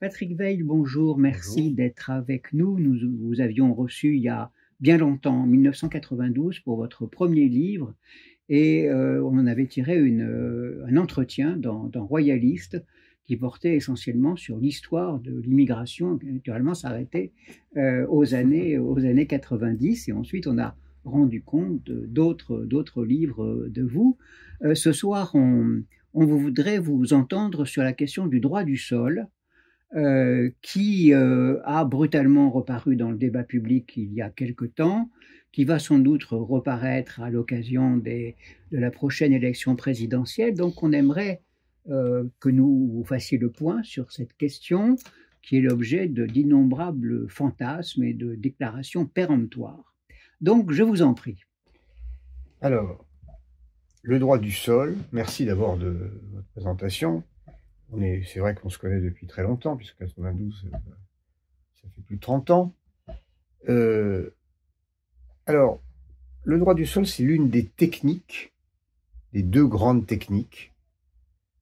Patrick Veil, bonjour, merci Bonjour. d'être avec nous. Nous vous avions reçu il y a bien longtemps, en 1992, pour votre premier livre, et on en avait tiré un entretien dans Royaliste qui portait essentiellement sur l'histoire de l'immigration, qui naturellement s'arrêtait aux années 90, et ensuite on a rendu compte d'autres livres de vous. Ce soir, on voudrait vous entendre sur la question du droit du sol, qui a brutalement reparu dans le débat public il y a quelque temps, qui va sans doute reparaître à l'occasion de la prochaine élection présidentielle. Donc on aimerait que nous vous fassiez le point sur cette question qui est l'objet d'innombrables fantasmes et de déclarations péremptoires. Donc je vous en prie. Alors, le droit du sol, merci d'abord de votre présentation. C'est vrai qu'on se connaît depuis très longtemps, puisque 92, ça fait plus de 30 ans. Alors, le droit du sol, c'est l'une des techniques, des deux grandes techniques,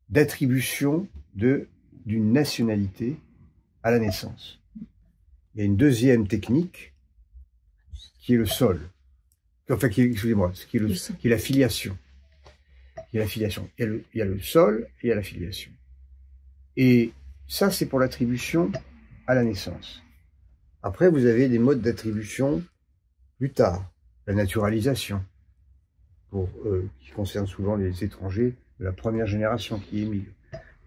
d'attribution d'une nationalité à la naissance. Il y a une deuxième technique, qui est le sol. Enfin, excusez-moi, qui est la filiation. Il y a la filiation. Il y a le sol et il y a la filiation. Et ça, c'est pour l'attribution à la naissance. Après, vous avez des modes d'attribution plus tard. La naturalisation, qui concerne souvent les étrangers de la première génération qui émigrent.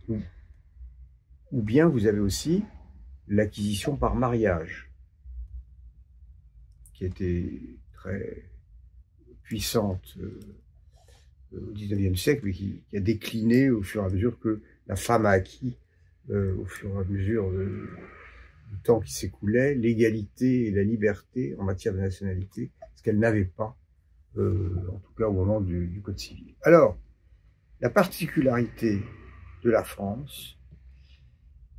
Ou bien vous avez aussi l'acquisition par mariage, qui était très puissante au XIXe siècle, mais qui a décliné au fur et à mesure que la femme a acquis, au fur et à mesure du temps qui s'écoulait, l'égalité et la liberté en matière de nationalité, ce qu'elle n'avait pas, en tout cas au moment du Code civil. Alors, la particularité de la France,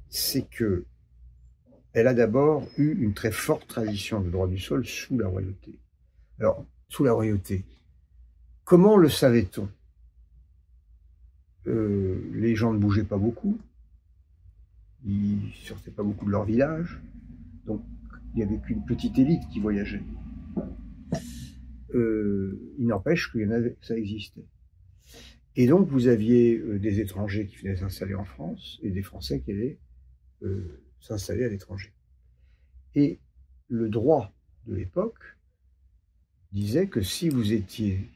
c'est que elle a d'abord eu une très forte tradition de droit du sol sous la royauté. Alors, sous la royauté, comment le savait-on? Les gens ne bougeaient pas beaucoup, ils sortaient pas beaucoup de leur village, donc il n'y avait qu'une petite élite qui voyageait. Il n'empêche que ça existait. Et donc vous aviez des étrangers qui venaient s'installer en France et des Français qui allaient s'installer à l'étranger. Et le droit de l'époque disait que si vous étiez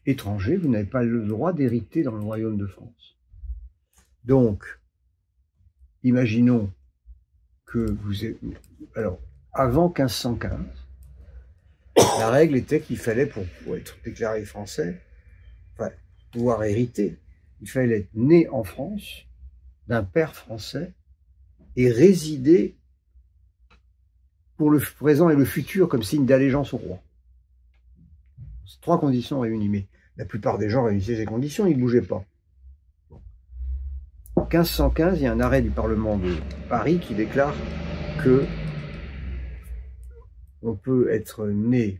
étranger, vous n'avez pas le droit d'hériter dans le royaume de France. Donc, imaginons que vous êtes... Alors, avant 1515, la règle était qu'il fallait, pour être déclaré français, enfin, pouvoir hériter, il fallait être né en France, d'un père français, et résider pour le présent et le futur comme signe d'allégeance au roi. C'est 3 conditions réunies, mais la plupart des gens réunissaient ces conditions, ils ne bougeaient pas. En 1515, il y a un arrêt du Parlement de Paris qui déclare que on peut être né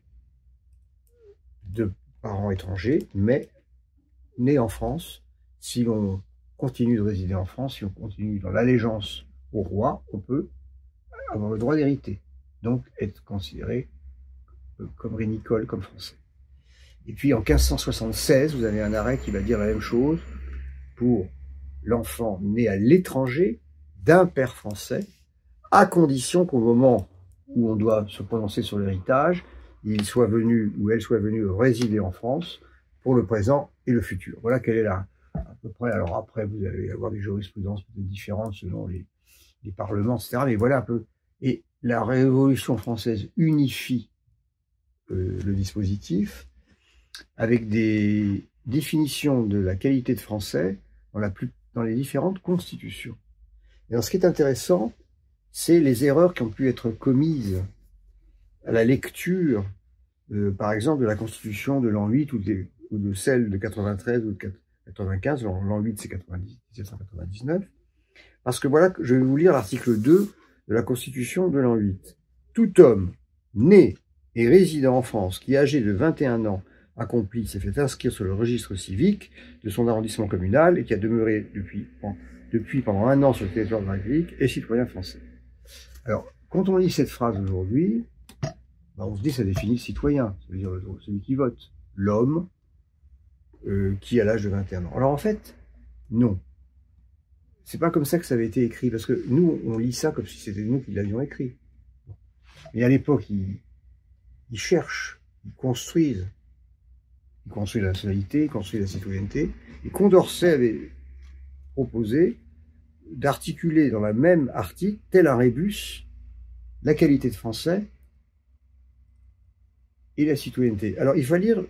de parents étrangers, mais né en France. Si l'on continue de résider en France, si on continue dans l'allégeance au roi, on peut avoir le droit d'hériter, donc être considéré comme rénicole, comme français. Et puis en 1576, vous avez un arrêt qui va dire la même chose pour l'enfant né à l'étranger d'un père français, à condition qu'au moment où on doit se prononcer sur l'héritage, il soit venu ou elle soit venue résider en France pour le présent et le futur. Voilà quelle est à peu près. Alors après, vous allez avoir des jurisprudences peut-être différentes selon les parlements, etc. Mais voilà un peu. Et la Révolution française unifie le dispositif avec des définitions de la qualité de français dans les différentes constitutions. Et alors, ce qui est intéressant, c'est les erreurs qui ont pu être commises à la lecture, par exemple, de la Constitution de l'an 8 ou de celle de 93 ou de 95. L'an 8, c'est 1799. Parce que voilà, je vais vous lire l'article 2 de la Constitution de l'an 8. Tout homme né et résidant en France qui, âgé de 21 ans, accompli, s'est fait inscrire sur le registre civique de son arrondissement communal et qui a demeuré depuis depuis pendant 1 an sur le territoire de la République est citoyen français. Alors, quand on lit cette phrase aujourd'hui, on se dit que ça définit le citoyen, c'est-à-dire celui qui vote, l'homme qui a l'âge de 21 ans. Alors en fait, non. C'est pas comme ça que ça avait été écrit, parce que nous, on lit ça comme si c'était nous qui l'avions écrit. Mais à l'époque, ils cherchent, ils construisent la nationalité, ils construisent la citoyenneté, et Condorcet avait proposé d'articuler dans la même article, tel un rébus, la qualité de français et la citoyenneté. Alors, il faut lire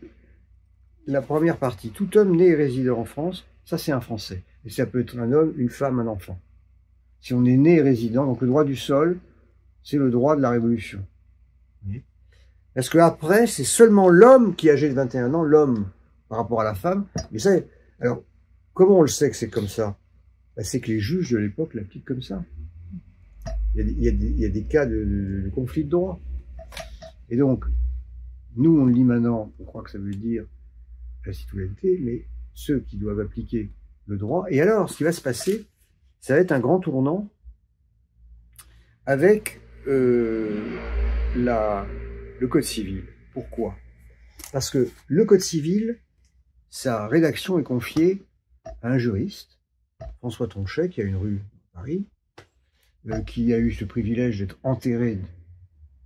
la première partie. Tout homme né et résident en France, ça c'est un Français. Et ça peut être un homme, une femme, un enfant. Si on est né et résident, donc le droit du sol, c'est le droit de la Révolution. Parce que après, c'est seulement l'homme qui est âgé de 21 ans, l'homme, par rapport à la femme. Mais ça, alors, comment on le sait que c'est comme ça? C'est que les juges de l'époque l'appliquent comme ça. Il y a des cas de conflit de droit. Et donc, nous, on le lit maintenant, on croit que ça veut dire la citoyenneté, mais ceux qui doivent appliquer le droit. Et alors, ce qui va se passer, ça va être un grand tournant avec le Code civil. Pourquoi? Parce que le Code civil, sa rédaction est confiée à un juriste, François Tronchet, qui a une rue à Paris, qui a eu ce privilège d'être enterré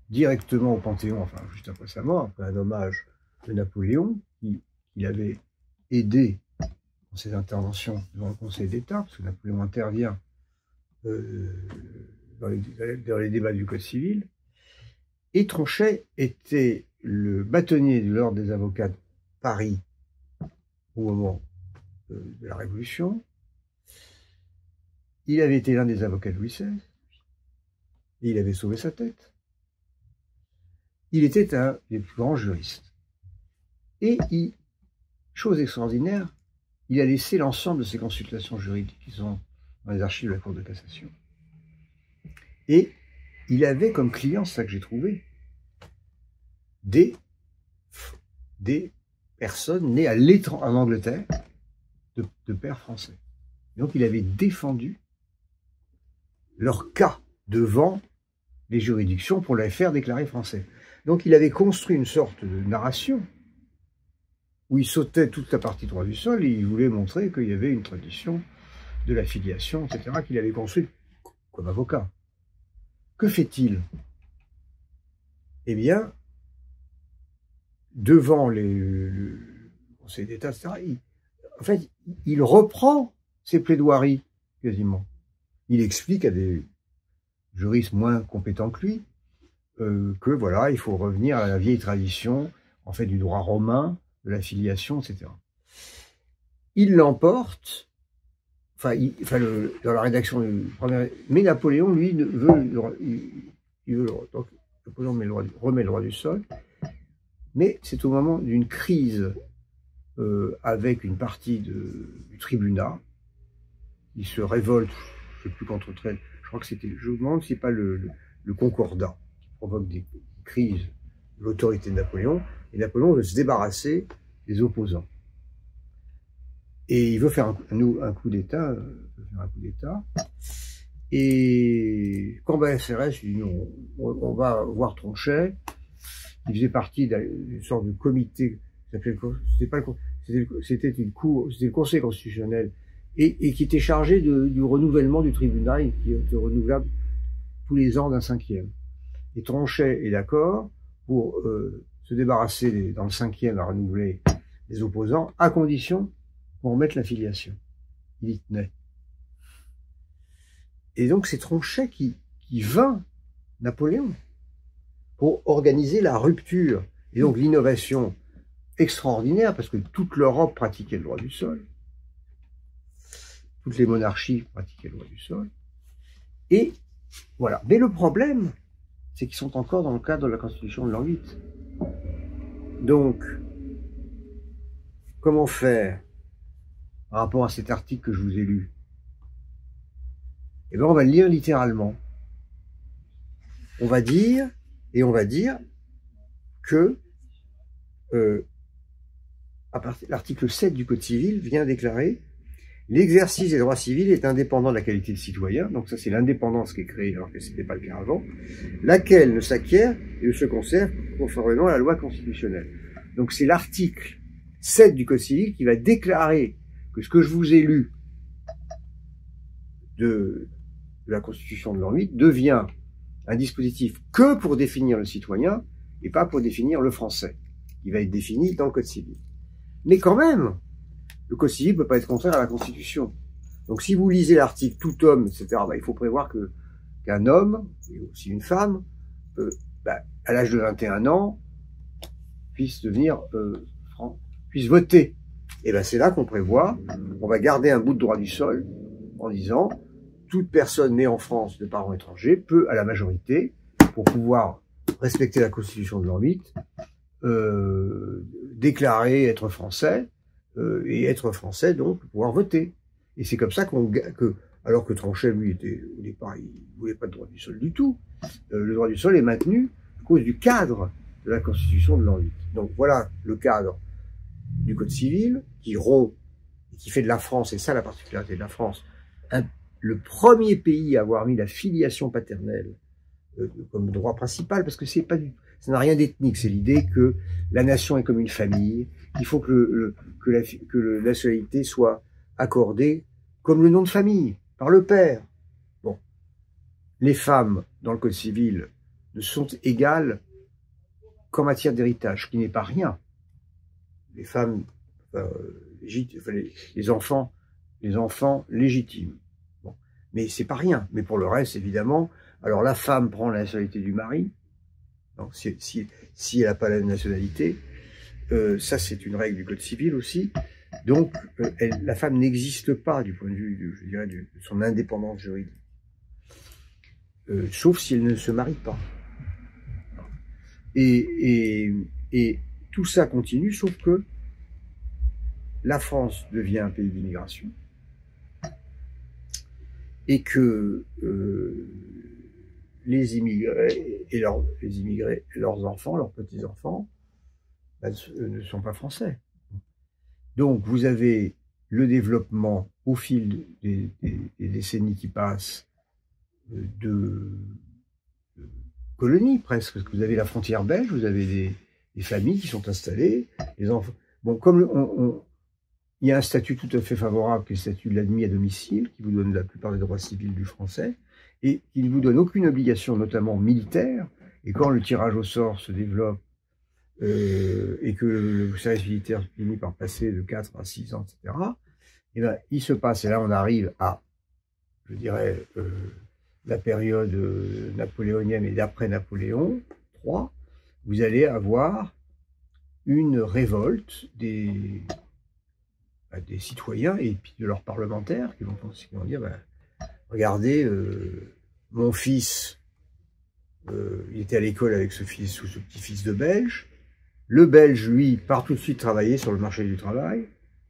directement au Panthéon, enfin juste après sa mort, après un hommage de Napoléon, qui avait aidé dans ses interventions devant le Conseil d'État, parce que Napoléon intervient dans les débats du Code civil. Et Tronchet était le bâtonnier de l'Ordre des avocats de Paris au moment de la Révolution. Il avait été l'un des avocats de Louis XVI. Et il avait sauvé sa tête. Il était un des plus grands juristes. Et chose extraordinaire, il a laissé l'ensemble de ses consultations juridiques qui sont dans les archives de la Cour de cassation. Et il avait comme client, c'est ça que j'ai trouvé, des personnes nées en Angleterre de pères français. Et donc il avait défendu leur cas devant les juridictions pour les faire déclarer français. Donc il avait construit une sorte de narration où il sautait toute la partie droit du sol et il voulait montrer qu'il y avait une tradition de la filiation, etc., qu'il avait construite comme avocat. Que fait-il? Eh bien, devant le Conseil d'État, etc., il reprend ses plaidoiries, quasiment. Il explique à des juristes moins compétents que lui que voilà, il faut revenir à la vieille tradition, en fait, du droit romain, de la filiation, etc. Il l'emporte, dans la rédaction du premier, mais Napoléon, lui, donc Napoléon remet le droit du sol, mais c'est au moment d'une crise avec une partie du tribunat, il se révolte, je ne sais plus contre quel, je crois que c'était, je me demande si c'est pas le concordat qui provoque des crises de l'autorité de Napoléon, et Napoléon veut se débarrasser des opposants. Et il veut faire un coup d'État, et Cambacérès lui dit non, on va voir Tronchet. Il faisait partie d'une sorte de comité, c'était le Conseil constitutionnel, et qui était chargé du renouvellement du tribunal, qui était renouvelable tous les ans d'un 5e. Et Tronchet est d'accord pour se débarrasser dans le 5e à renouveler les opposants, à condition qu'on remette la filiation. Il y tenait. Et donc c'est Tronchet qui vainc Napoléon pour organiser la rupture. Et donc l'innovation extraordinaire, parce que toute l'Europe pratiquait le droit du sol, toutes les monarchies pratiquaient le droit du sol, et voilà. Mais le problème, c'est qu'ils sont encore dans le cadre de la Constitution de l'an 8. Donc, comment faire par rapport à cet article que je vous ai lu? Eh bien, on va le lire littéralement. On va dire que à partir de l'article 7 du Code civil vient déclarer L'exercice des droits civils est indépendant de la qualité de citoyen, donc ça c'est l'indépendance qui est créée alors que ce n'était pas le cas avant, laquelle ne s'acquiert et ne se conserve conformément à la loi constitutionnelle. Donc c'est l'article 7 du Code civil qui va déclarer que ce que je vous ai lu de la Constitution de l'an 8 devient un dispositif que pour définir le citoyen et pas pour définir le français, qui va être défini dans le Code civil. Mais quand même, le Code civil ne peut pas être contraire à la Constitution. Donc si vous lisez l'article « tout homme », etc., il faut prévoir qu'un homme, et aussi une femme, à l'âge de 21 ans, puisse voter. Et c'est là qu'on prévoit, on va garder un bout de droit du sol en disant toute personne née en France de parents étrangers peut, à la majorité, pour pouvoir respecter la Constitution de l'an 8, déclarer être français, et être français, donc, pouvoir voter. Et c'est comme ça alors que Tronchet, lui, au départ, il ne voulait pas de droit du sol du tout, le droit du sol est maintenu à cause du cadre de la Constitution de l'an 8. Donc voilà le cadre du Code civil, qui rompt, et qui fait de la France, et ça la particularité de la France, le premier pays à avoir mis la filiation paternelle comme droit principal, parce que ça n'a rien d'ethnique, c'est l'idée que la nation est comme une famille, il faut que la nationalité soit accordée comme le nom de famille, par le père. Bon, les femmes, dans le Code civil, ne sont égales qu'en matière d'héritage, qui n'est pas rien. Les femmes, les enfants légitimes. Bon. Mais c'est pas rien. Mais pour le reste, évidemment, alors la femme prend la nationalité du mari. Donc si elle n'a pas la nationalité, ça c'est une règle du Code civil aussi. Donc la femme n'existe pas du point de vue, je dirais, de son indépendance juridique. Sauf si elle ne se marie pas. Et tout ça continue, sauf que la France devient un pays d'immigration et que les immigrés, leurs enfants, leurs petits-enfants, ne sont pas français. Donc vous avez le développement au fil des décennies qui passent de colonies presque, parce que vous avez la frontière belge, vous avez des familles qui sont installées, les enfants. Bon, comme il y a un statut tout à fait favorable, qui est le statut de l'admis à domicile, qui vous donne la plupart des droits civils du français, et qui ne vous donne aucune obligation, notamment militaire, et quand le tirage au sort se développe, et que le service militaire finit par passer de 4 à 6 ans, etc., et il se passe, et là on arrive à, je dirais, la période napoléonienne et d'après Napoléon III, vous allez avoir une révolte des citoyens et puis de leurs parlementaires qui vont dire regardez, mon fils, il était à l'école avec ce petit-fils de Belge. Le Belge, lui, part tout de suite travailler sur le marché du travail.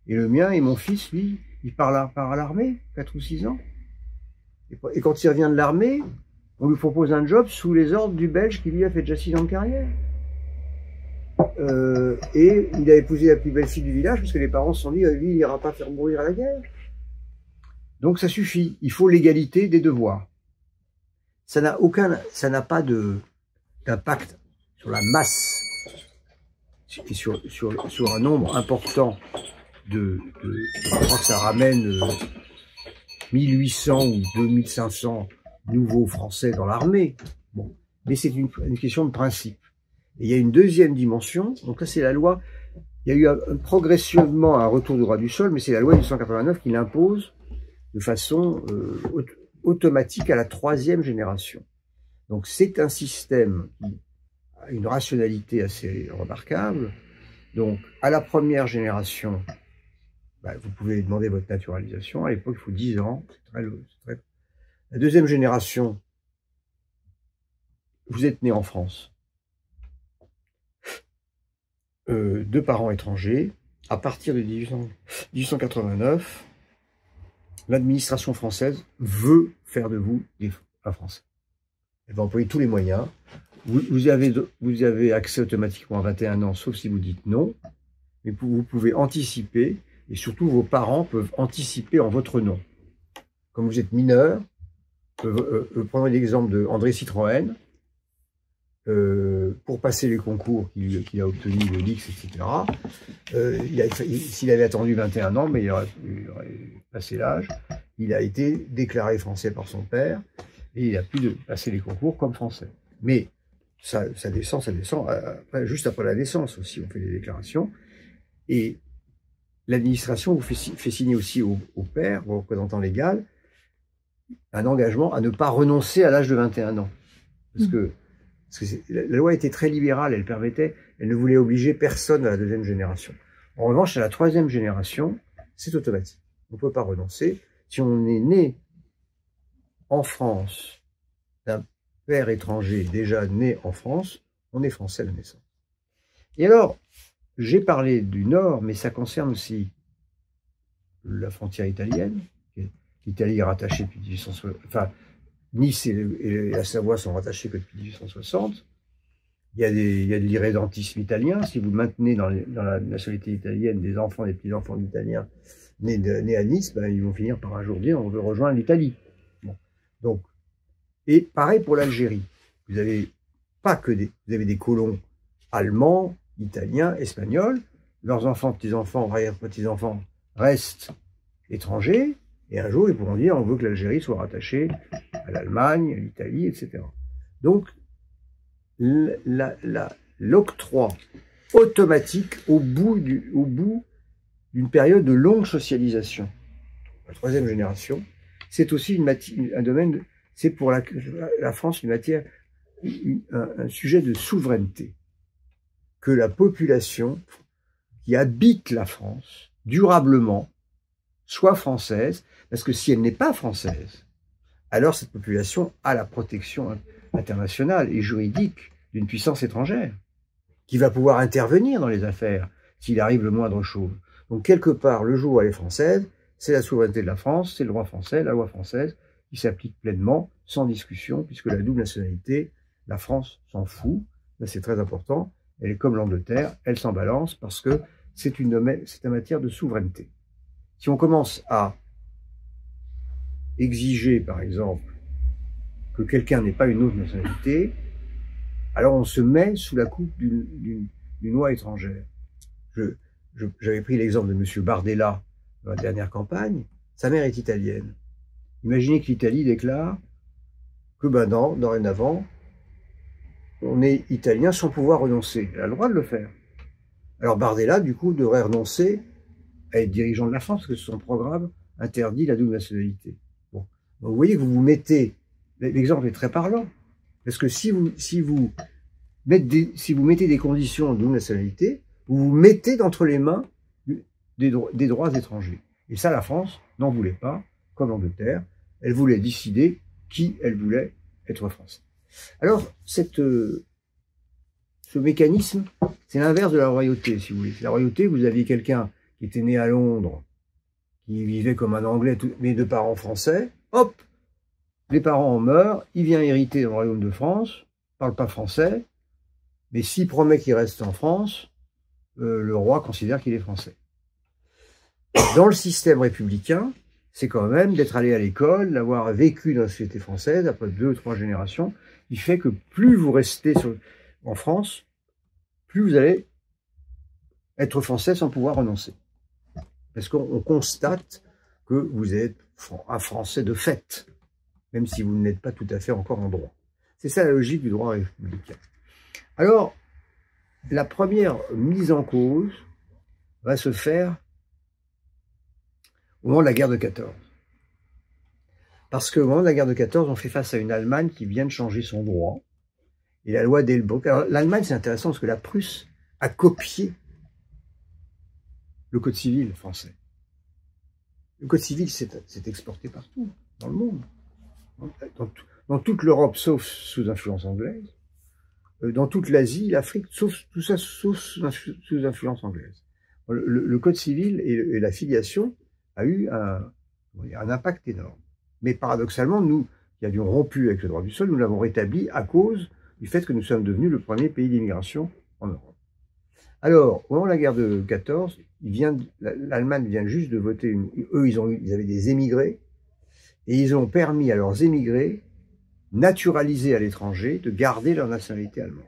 Et le mien et mon fils, lui, il part à l'armée, 4 ou 6 ans. Et quand il revient de l'armée, on lui propose un job sous les ordres du Belge qui, lui, a fait déjà 6 ans de carrière. Et il a épousé la plus belle fille du village parce que les parents se sont dit, lui, il n'ira pas faire mourir à la guerre. Donc ça suffit. Il faut l'égalité des devoirs. Ça n'a pas d'impact sur la masse et sur un nombre important je crois que ça ramène 1800 ou 2500 nouveaux Français dans l'armée. Bon, mais c'est une question de principe. Et il y a une deuxième dimension, donc là c'est la loi, il y a eu progressivement un retour du droit du sol, mais c'est la loi de 1889 qui l'impose de façon automatique à la 3e génération. Donc c'est un système qui a une rationalité assez remarquable. Donc à la 1re génération, vous pouvez demander votre naturalisation, à l'époque il faut 10 ans, La 2e génération, vous êtes né en France, de parents étrangers, à partir de 1889, l'administration française veut faire de vous un Français. Elle va employer tous les moyens. Vous avez accès automatiquement à 21 ans, sauf si vous dites non, mais vous pouvez anticiper Et surtout, vos parents peuvent anticiper en votre nom. Comme vous êtes mineur, prenons l'exemple de André Citroën, pour passer les concours qu'il a obtenus, le LIX, etc. S'il avait attendu 21 ans, mais il aurait passé l'âge, il a été déclaré français par son père, et il a pu passer les concours comme français. Mais ça descend, juste après la naissance aussi, on fait les déclarations, et l'administration vous fait signer aussi au père, au représentant légal, un engagement à ne pas renoncer à l'âge de 21 ans. Parce que la loi était très libérale, elle ne voulait obliger personne à la deuxième génération. En revanche, à la troisième génération, c'est automatique. On ne peut pas renoncer. Si on est né en France, d'un père étranger déjà né en France, on est français à la naissance. Et alors, j'ai parlé du Nord, mais ça concerne aussi la frontière italienne. L'Italie est rattachée depuis 1860. Enfin, Nice et la Savoie sont rattachés que depuis 1860. Il y a de l'irrédentisme italien. Si vous maintenez dans la nationalité italienne des enfants, des petits-enfants d'Italiens nés à Nice, ben, ils vont finir par un jour dire on veut rejoindre l'Italie. Bon. Donc, et pareil pour l'Algérie. Vous avez des colons allemands, italiens, espagnols. Leurs enfants, petits-enfants, arrière-petits-enfants restent étrangers. Et un jour, ils pourront dire on veut que l'Algérie soit rattachée à l'Allemagne, à l'Italie, etc. Donc, l'octroi automatique au bout d'une période de longue socialisation. La troisième génération, c'est aussi un domaine, c'est pour la France une matière, un sujet de souveraineté. Que la population qui habite la France durablement soit française, parce que si elle n'est pas française, alors cette population a la protection internationale et juridique d'une puissance étrangère, qui va pouvoir intervenir dans les affaires s'il arrive le moindre chose. Donc quelque part, le jour où elle est française, c'est la souveraineté de la France, c'est le droit français, la loi française, qui s'applique pleinement, sans discussion, puisque la double nationalité, la France s'en fout, là c'est très important, elle est comme l'Angleterre, elle s'en balance, parce que c'est une matière de souveraineté. Si on commence à exiger, par exemple, que quelqu'un n'ait pas une autre nationalité, alors on se met sous la coupe d'une loi étrangère. J'avais pris l'exemple de M. Bardella dans la dernière campagne. Sa mère est italienne. Imaginez que l'Italie déclare que non, dorénavant, on est italien sans pouvoir renoncer. Elle a le droit de le faire. Alors Bardella, du coup, devrait renoncer à être dirigeant de la France, parce que son programme interdit la double nationalité. Bon. Donc vous voyez que vous vous mettez, l'exemple est très parlant, parce que si vous mettez des conditions de double nationalité, vous vous mettez entre les mains des droits étrangers. Et ça, la France n'en voulait pas, comme l'Angleterre. Elle voulait décider qui elle voulait être français. Alors, ce mécanisme, c'est l'inverse de la royauté, si vous voulez. La royauté, vous aviez quelqu'un qui était né à Londres, qui vivait comme un Anglais, mais de parents français, hop, les parents en meurent, il vient hériter dans le royaume de France, parle pas français, mais s'il promet qu'il reste en France, le roi considère qu'il est français. Dans le système républicain, c'est quand même d'être allé à l'école, d'avoir vécu dans la société française, après 2 ou 3 générations, qui fait que plus vous restez en France, plus vous allez être français sans pouvoir renoncer. Parce qu'on constate que vous êtes un Français de fait, même si vous n'êtes pas tout à fait encore en droit. C'est ça la logique du droit républicain. Alors, la première mise en cause va se faire au moment de la guerre de 14. Parce qu'au moment de la guerre de 14, on fait face à une Allemagne qui vient de changer son droit. Et la loi d'Elbrock. Alors, l'Allemagne, c'est intéressant parce que la Prusse a copié le Code civil français. Le Code civil s'est exporté partout, dans le monde. Dans toute l'Europe, sauf sous influence anglaise. Dans toute l'Asie, l'Afrique, tout ça sauf sous influence anglaise. Le Code civil et la filiation a eu un impact énorme. Mais paradoxalement, nous, qui avions rompu avec le droit du sol, nous l'avons rétabli à cause du fait que nous sommes devenus le premier pays d'immigration en Europe. Alors, au moment de la guerre de 14, l'Allemagne vient juste de voter eux, ils avaient des émigrés, et ils ont permis à leurs émigrés naturalisés à l'étranger de garder leur nationalité allemande.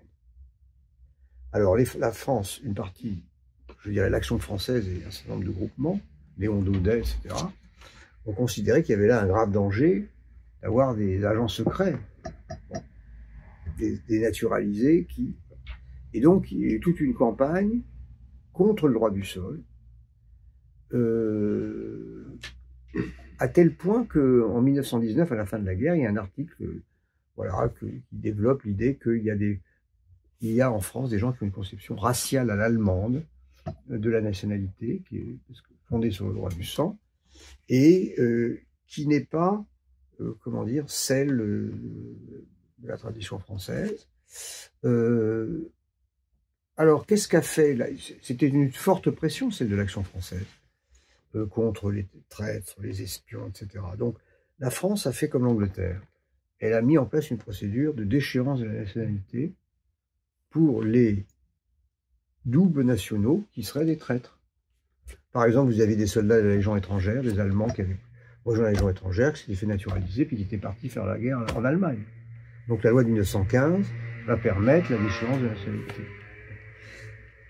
Alors, la France, une partie, je dirais l'Action française et un certain nombre de groupements, Léon Daudet, etc., ont considéré qu'il y avait là un grave danger d'avoir des agents secrets, bon, des naturalisés qui... Et donc, il y a eu toute une campagne contre le droit du sol, à tel point qu'en 1919, à la fin de la guerre, il y a un article voilà, qui développe l'idée qu'il y a en France des gens qui ont une conception raciale à l'allemande de la nationalité, qui est fondée sur le droit du sang, et qui n'est pas, comment dire, celle de la tradition française. Alors, qu'est-ce qu'a fait? C'était une forte pression, celle de l'Action française, contre les traîtres, les espions, etc. Donc, la France a fait comme l'Angleterre. Elle a mis en place une procédure de déchéance de la nationalité pour les doubles nationaux qui seraient des traîtres. Par exemple, vous avez des soldats de la Légion étrangère, des Allemands qui avaient rejoint la Légion étrangère, qui s'étaient fait naturaliser, puis qui étaient partis faire la guerre en Allemagne. Donc la loi de 1915 va permettre la déchéance de la nationalité.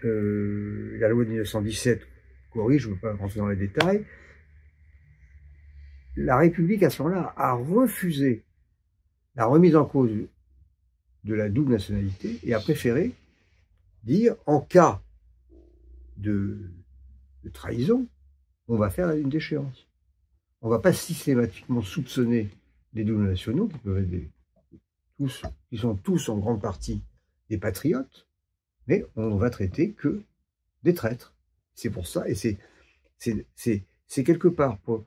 La loi de 1917 corrige, je ne veux pas rentrer dans les détails. La République, à ce moment-là, a refusé la remise en cause de la double nationalité et a préféré dire, en cas de trahison, on va faire une déchéance. On ne va pas systématiquement soupçonner les doubles nationaux, qui peuvent être qui sont tous en grande partie des patriotes, mais on va traiter que des traîtres. C'est pour ça, et c'est quelque part pour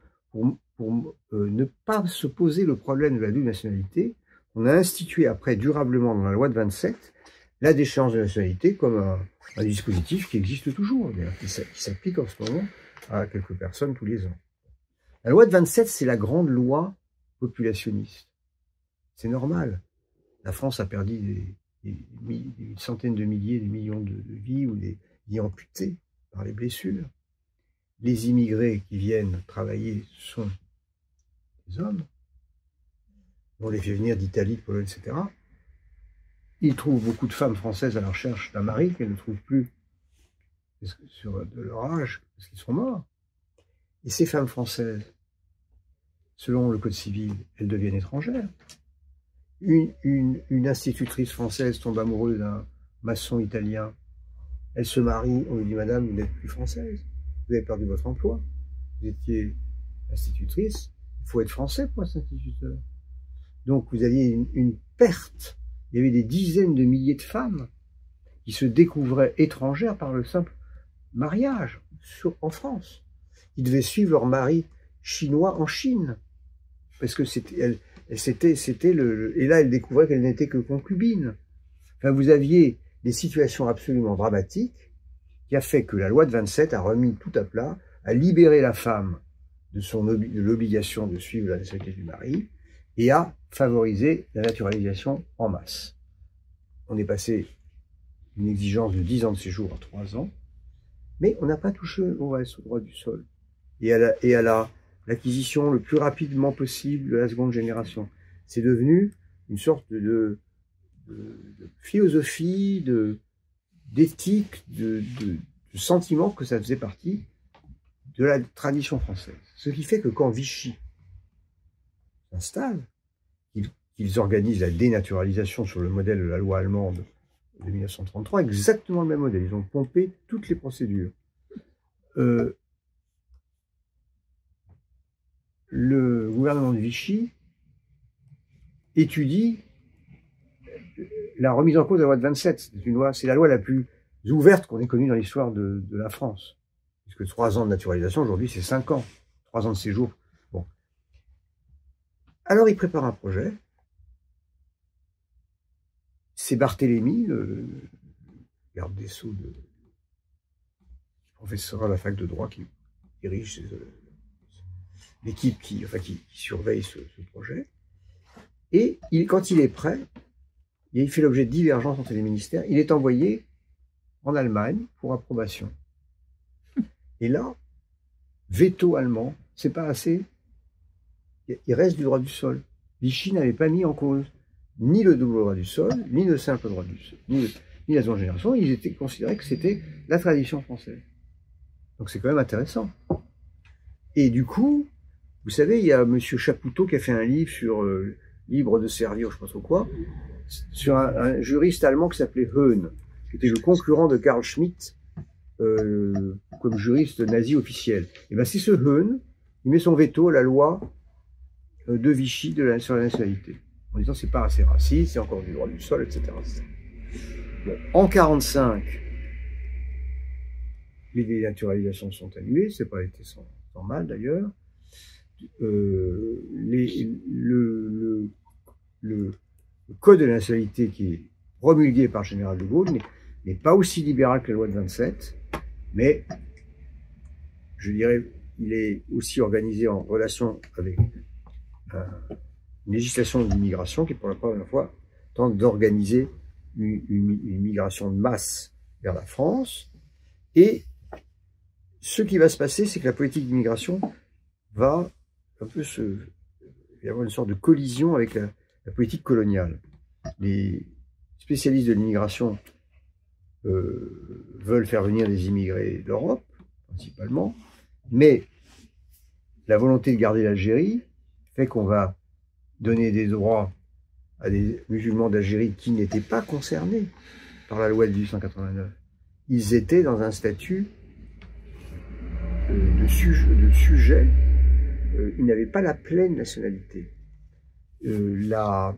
ne pas se poser le problème de la double nationalité, on a institué après durablement dans la loi de 27 la déchéance de nationalité comme un dispositif qui existe toujours, qui s'applique en ce moment à quelques personnes tous les ans. La loi de 27, c'est la grande loi populationniste. C'est normal. La France a perdu des centaines de milliers, des millions de vies ou des vies amputées par les blessures. Les immigrés qui viennent travailler sont des hommes. On les fait venir d'Italie, de Pologne, etc. Ils trouvent beaucoup de femmes françaises à la recherche d'un mari qu'elles ne trouvent plus de leur âge, parce qu'ils sont morts. Et ces femmes françaises, selon le Code civil, elles deviennent étrangères. Une institutrice française tombe amoureuse d'un maçon italien. Elle se marie, on lui dit, madame, vous n'êtes plus française. Vous avez perdu votre emploi. Vous étiez institutrice. Il faut être français pour être instituteur. Donc vous aviez une perte. Il y avait des dizaines de milliers de femmes qui se découvraient étrangères par le simple mariage en France. Ils devaient suivre leur mari chinois en Chine. Parce que et là, elles découvraient qu'elles n'étaient que concubines. Enfin, vous aviez des situations absolument dramatiques qui a fait que la loi de 27 a remis tout à plat, a libéré la femme de l'obligation de suivre la nationalité du mari et a favorisé la naturalisation en masse. On est passé d'une exigence de 10 ans de séjour à 3 ans, mais on n'a pas touché au droit du sol et à l'acquisition le plus rapidement possible de la seconde génération. C'est devenu une sorte de philosophie, d'éthique, de sentiment que ça faisait partie de la tradition française. Ce qui fait que quand Vichy s'installe, qu'ils organisent la dénaturalisation sur le modèle de la loi allemande de 1933, exactement le même modèle. Ils ont pompé toutes les procédures. Le gouvernement de Vichy étudie la remise en cause de la loi de 27. C'est la loi la plus ouverte qu'on ait connue dans l'histoire de la France. Puisque 3 ans de naturalisation, aujourd'hui, c'est 5 ans. 3 ans de séjour. Bon. Alors, il prépare un projet. C'est Barthélemy, le garde des Sceaux, professeur à la fac de droit, qui dirige l'équipe qui surveille ce projet. Et quand il est prêt, il fait l'objet de divergences entre les ministères, il est envoyé en Allemagne pour approbation. Et là, veto allemand, c'est pas assez. Il reste du droit du sol. Vichy n'avait pas mis en cause ni le double droit du sol, ni le simple droit du sol, ni la seconde génération. Ils étaient considérés que c'était la tradition française. Donc c'est quand même intéressant. Et du coup, vous savez, il y a M. Chapoutot qui a fait un livre sur libre de servir, je ne sais pas trop quoi, sur un juriste allemand qui s'appelait Höhn, qui était le concurrent de Carl Schmitt comme juriste nazi officiel. Et bien c'est ce Höhn, il met son veto à la loi de Vichy sur la nationalité, en disant c'est pas assez raciste, c'est encore du droit du sol, etc. Bon, en 1945, les dénaturalisations sont annulées, c'est pas été sans mal d'ailleurs. Le code de la nationalité qui est promulgué par le général de Gaulle n'est pas aussi libéral que la loi de 27, mais je dirais il est aussi organisé en relation avec une législation de l'immigration qui pour la première fois tente d'organiser une migration de masse vers la France. Et ce qui va se passer, c'est que la politique d'immigration va un peu il y avoir une sorte de collision avec la politique coloniale. Les spécialistes de l'immigration veulent faire venir des immigrés d'Europe, principalement, mais la volonté de garder l'Algérie fait qu'on va donner des droits à des musulmans d'Algérie qui n'étaient pas concernés par la loi de 1889. Ils étaient dans un statut de sujet, ils n'avaient pas la pleine nationalité. Là,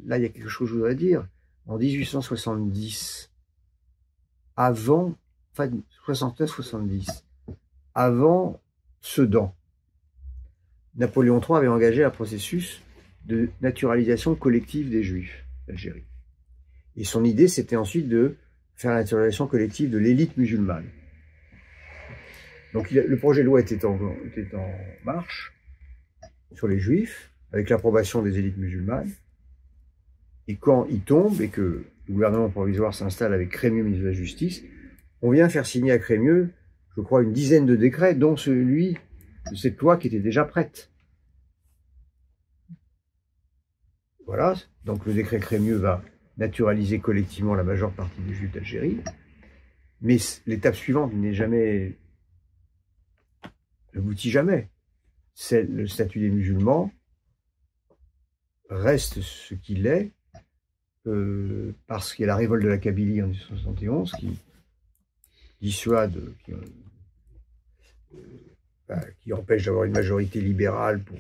il y a quelque chose que je voudrais dire. En 1870, enfin 69-70, avant Sedan, Napoléon III avait engagé un processus de naturalisation collective des Juifs d'Algérie. Et son idée, c'était ensuite de faire la naturalisation collective de l'élite musulmane. Donc le projet de loi était en marche sur les Juifs, avec l'approbation des élites musulmanes. Et quand il tombe et que le gouvernement provisoire s'installe avec Crémieux, ministre de la Justice, on vient faire signer à Crémieux, je crois, une dizaine de décrets, dont celui de cette loi qui était déjà prête. Voilà, donc le décret Crémieux va naturaliser collectivement la majeure partie des Juifs d'Algérie, mais l'étape suivante n'aboutit jamais. C'est le statut des musulmans reste ce qu'il est, parce qu'il y a la révolte de la Kabylie en 1971 qui dissuade, qui empêche d'avoir une majorité libérale pour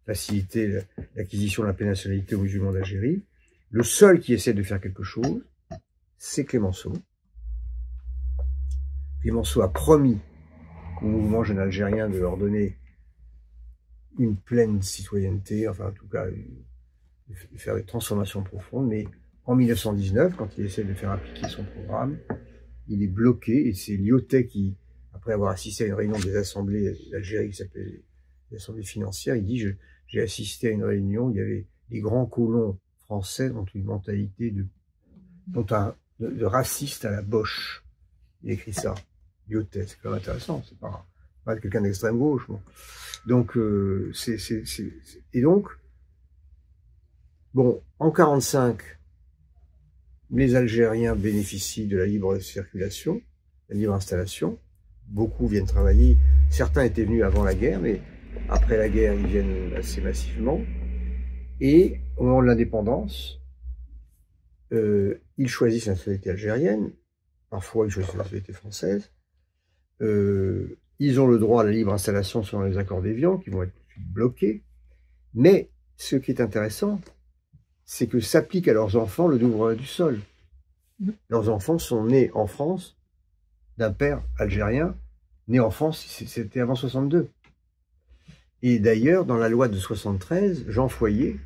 faciliter l'acquisition de la pleine nationalité aux musulmans d'Algérie. Le seul qui essaie de faire quelque chose, c'est Clémenceau. Clémenceau a promis au mouvement jeune algérien de leur donner une pleine citoyenneté, enfin en tout cas de faire des transformations profondes, mais en 1919, quand il essaie de faire appliquer son programme, il est bloqué, et c'est Lyautey qui, après avoir assisté à une réunion des assemblées d'Algérie qui s'appelait l'Assemblée financière, il dit « J'ai assisté à une réunion, il y avait les grands colons français ont une mentalité de raciste à la Bosch ». Il écrit ça, Lyautey, c'est quand même intéressant, c'est pas quelqu'un d'extrême gauche. Bon. Donc, et donc, bon, en 1945, les Algériens bénéficient de la libre circulation, la libre installation. Beaucoup viennent travailler. Certains étaient venus avant la guerre, mais après la guerre, ils viennent assez massivement. Et au moment de l'indépendance, ils choisissent la nationalité algérienne. Parfois, ils choisissent la nationalité française. Ils ont le droit à la libre installation selon les accords d'Évian, qui vont être bloqués. Mais ce qui est intéressant, c'est que s'applique à leurs enfants le double droit du sol. Leurs enfants sont nés en France d'un père algérien, né en France, c'était avant 62. Et d'ailleurs, dans la loi de 73, Jean Foyer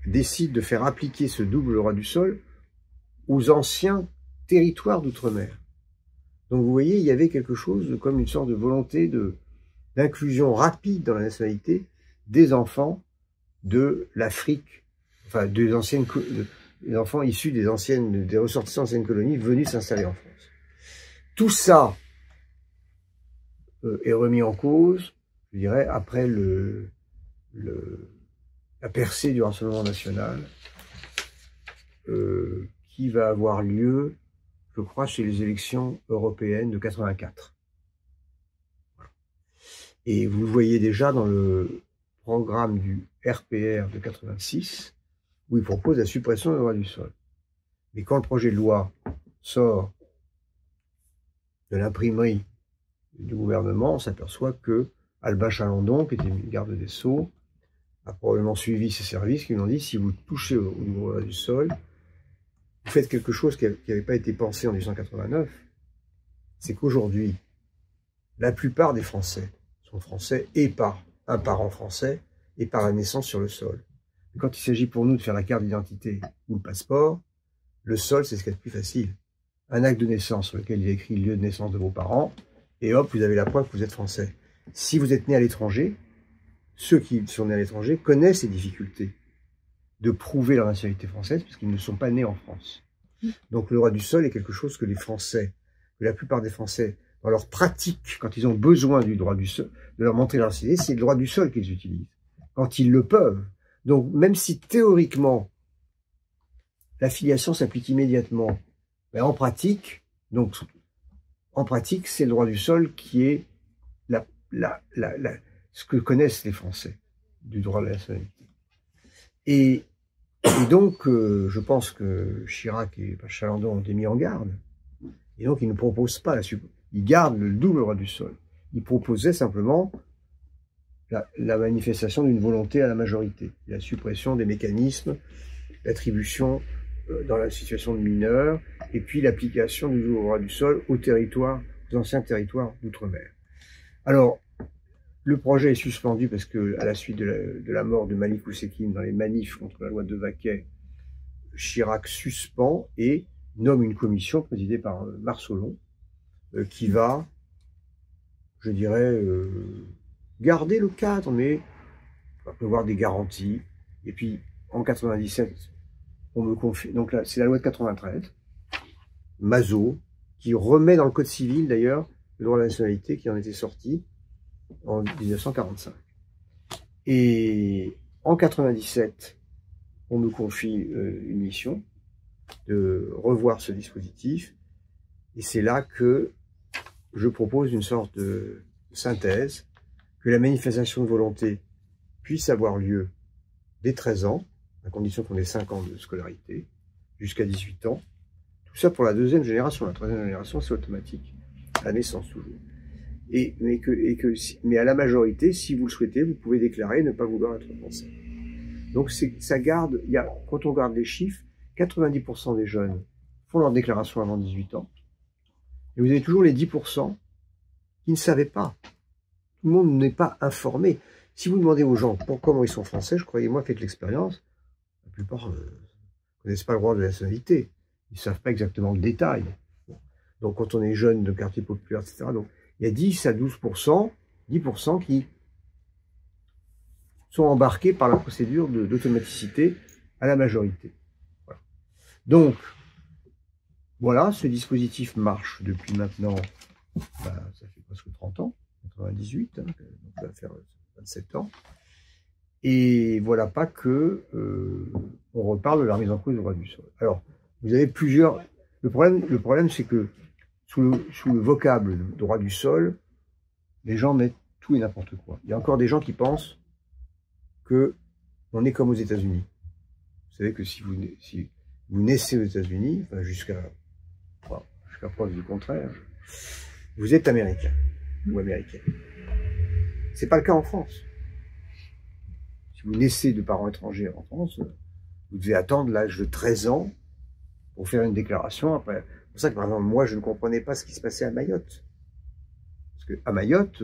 décide de faire appliquer ce double droit du sol aux anciens territoires d'outre-mer. Donc vous voyez, il y avait quelque chose comme une sorte de volonté d'inclusion rapide dans la nationalité des enfants de l'Afrique, enfin des anciennes les enfants issus des ressortissants d'anciennes colonies venus s'installer en France. Tout ça est remis en cause, je dirais, après la percée du Rassemblement national, qui va avoir lieu, je crois, chez les élections européennes de 84. Et vous le voyez déjà dans le programme du RPR de 86, où il propose la suppression des droits du sol. Mais quand le projet de loi sort de l'imprimerie du gouvernement, on s'aperçoit que Albin Chalandon, qui était garde des Sceaux, a probablement suivi ses services qui lui ont dit, si vous touchez au droit du sol, vous faites quelque chose qui n'avait pas été pensé en 1889, c'est qu'aujourd'hui, la plupart des Français sont français et par un parent français et par la naissance sur le sol. Et quand il s'agit pour nous de faire la carte d'identité ou le passeport, le sol, c'est ce qu'il y a de plus facile. Un acte de naissance sur lequel il est écrit le lieu de naissance de vos parents, et hop, vous avez la preuve que vous êtes français. Si vous êtes né à l'étranger, ceux qui sont nés à l'étranger connaissent ces difficultés de prouver leur nationalité française, parce qu'ils ne sont pas nés en France. Donc le droit du sol est quelque chose que les Français, que la plupart des Français, dans leur pratique, quand ils ont besoin du droit du sol, de leur montrer leur nationalité, c'est le droit du sol qu'ils utilisent, quand ils le peuvent. Donc même si théoriquement, la filiation s'applique immédiatement, mais en pratique, c'est le droit du sol qui est ce que connaissent les Français du droit de la nationalité. Et donc, je pense que Chirac et Chalandon ont été mis en garde. Et donc, ils ne proposent pas ils gardent le double droit du sol. Ils proposaient simplement la manifestation d'une volonté à la majorité, la suppression des mécanismes, l'attribution dans la situation de mineurs, et puis l'application du double droit du sol aux anciens territoires d'outre-mer. Alors, le projet est suspendu parce que, à la suite de la mort de Malik Oussekine dans les manifs contre la loi de Vaquet, Chirac suspend et nomme une commission présidée par Marsolon qui va, je dirais, garder le cadre, mais va prévoir des garanties. Et puis, en 97, on me confie, donc là, c'est la loi de 93, Mazot, qui remet dans le Code civil, d'ailleurs, le droit de la nationalité qui en était sorti en 1945. Et en 97, on me confie une mission de revoir ce dispositif, et c'est là que je propose une sorte de synthèse, que la manifestation de volonté puisse avoir lieu dès 13 ans, à condition qu'on ait 5 ans de scolarité, jusqu'à 18 ans. Tout ça pour la deuxième génération. La troisième génération, c'est automatique, à la naissance toujours. Mais à la majorité, si vous le souhaitez, vous pouvez déclarer ne pas vouloir être français. Donc ça garde, quand on regarde les chiffres, 90% des jeunes font leur déclaration avant 18 ans. Et vous avez toujours les 10% qui ne savaient pas. Tout le monde n'est pas informé. Si vous demandez aux gens comment ils sont français, je croyais-moi, faites l'expérience, la plupart ne connaissent pas le droit de la nationalité. Ils ne savent pas exactement le détail. Donc quand on est jeune de quartier populaire, etc., donc, il y a 10 à 12%, 10% qui sont embarqués par la procédure d'automaticité à la majorité. Voilà. Donc, voilà, ce dispositif marche depuis maintenant, ça fait presque 30 ans, 98, donc ça va faire 27 ans. Et voilà pas que on reparle de la remise en cause du droit du sol. Alors, vous avez plusieurs... Le problème c'est que sous le vocable droit du sol, les gens mettent tout et n'importe quoi. Il y a encore des gens qui pensent que on est comme aux États-Unis. Vous savez que si vous naissez aux États-Unis, enfin jusqu'à preuve du contraire, vous êtes américain ou américaine. C'est pas le cas en France. Si vous naissez de parents étrangers en France, vous devez attendre l'âge de 13 ans pour faire une déclaration. Après, c'est pour ça que, par exemple, moi, je ne comprenais pas ce qui se passait à Mayotte. Parce qu'à Mayotte,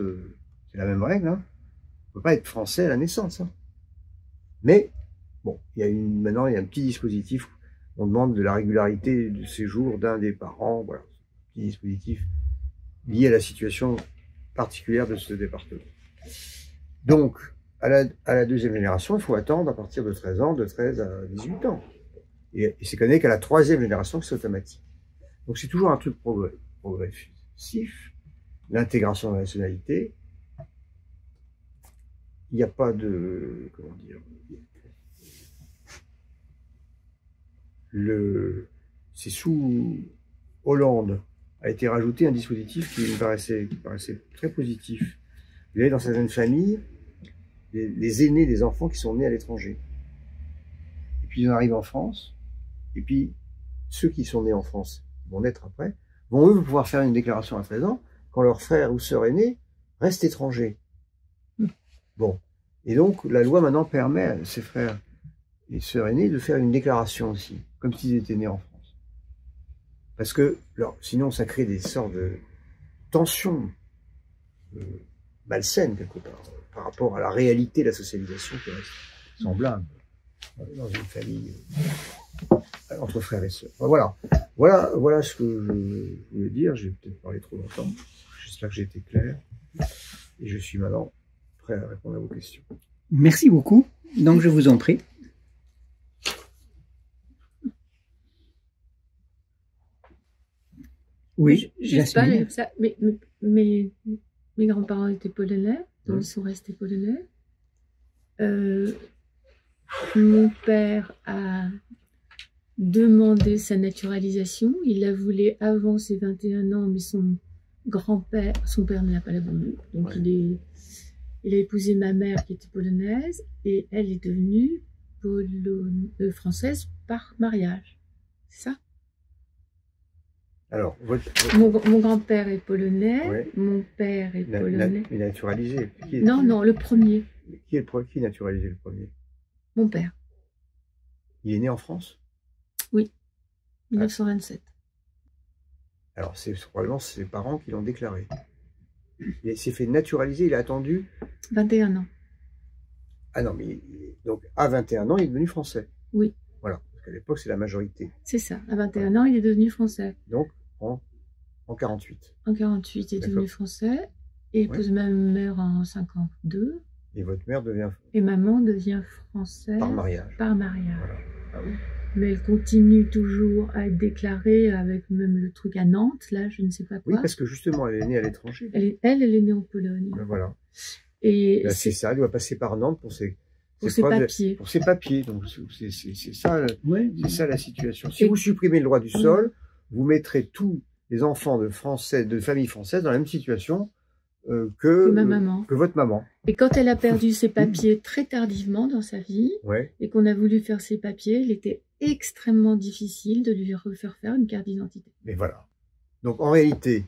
c'est la même règle. Hein. On ne peut pas être français à la naissance. Hein. Mais, bon, maintenant, il y a un petit dispositif. On demande de la régularité de séjour d'un des parents. Voilà, un petit dispositif lié à la situation particulière de ce département. Donc, à la deuxième génération, il faut attendre à partir de 13 ans, de 13 à 18 ans. Et c'est connu qu'à la 3e génération que c'est automatique. Donc c'est toujours un truc progressif. L'intégration de la nationalité, il n'y a pas de, comment dire, c'est sous Hollande a été rajouté un dispositif qui me paraissait très positif. Vous avez dans certaines familles les aînés des enfants qui sont nés à l'étranger. Et puis ils arrivent en France, et puis ceux qui sont nés en France, qui vont naître après, vont eux pouvoir faire une déclaration à 13 ans quand leur frère ou sœur aîné reste étranger. Bon. Et donc la loi maintenant permet à ses frères et sœurs aînés de faire une déclaration aussi, comme s'ils étaient nés en France. Parce que sinon ça crée des sortes de tensions malsaines quelque part, par rapport à la réalité de la socialisation qui reste semblable dans une famille entre frères et sœurs. Voilà ce que je voulais dire. J'ai peut-être parlé trop longtemps. J'espère que j'ai été clair. Et je suis maintenant prêt à répondre à vos questions. Merci beaucoup. Donc je vous en prie. Oui, Jasmine. Ça, mes grands-parents étaient polonais, donc ils sont restés polonais. Mon père a demandé sa naturalisation. Il la voulait avant ses 21 ans, mais son père ne l'a pas voulu. Donc il a épousé ma mère qui était polonaise et elle est devenue française par mariage. C'est ça? Alors, mon grand-père est polonais, mon père est polonais. Il est naturalisé. Non, le premier. Qui est naturalisé le premier? Mon père. Il est né en France? Oui, 1927. Alors, c'est probablement ses parents qui l'ont déclaré. Il s'est fait naturaliser, il a attendu 21 ans. Ah non, mais donc à 21 ans, il est devenu français. Oui. Voilà, parce qu'à l'époque, c'est la majorité. C'est ça, à 21 ans, il est devenu français. Donc, en 48. En 48, il est devenu français, et épouse ma mère en 52. Et votre mère devient... Et maman devient française. Par mariage. Par mariage. Voilà. Ah oui. Mais elle continue toujours à être déclarée avec même le truc à Nantes, là, je ne sais pas quoi. Oui, parce que justement, elle est née à l'étranger. Elle est née en Pologne. Ben voilà. Et c'est ça, elle doit passer par Nantes pour ses papiers. Pour ses papiers. Donc, c'est ça, ça la situation. Si vous supprimez le droit du sol, vous mettrez tous les enfants de familles françaises dans la même situation que ma maman. Que votre maman. Et quand elle a perdu ses papiers très tardivement dans sa vie, et qu'on a voulu faire ses papiers, il était extrêmement difficile de lui refaire faire une carte d'identité. Mais voilà. Donc en réalité,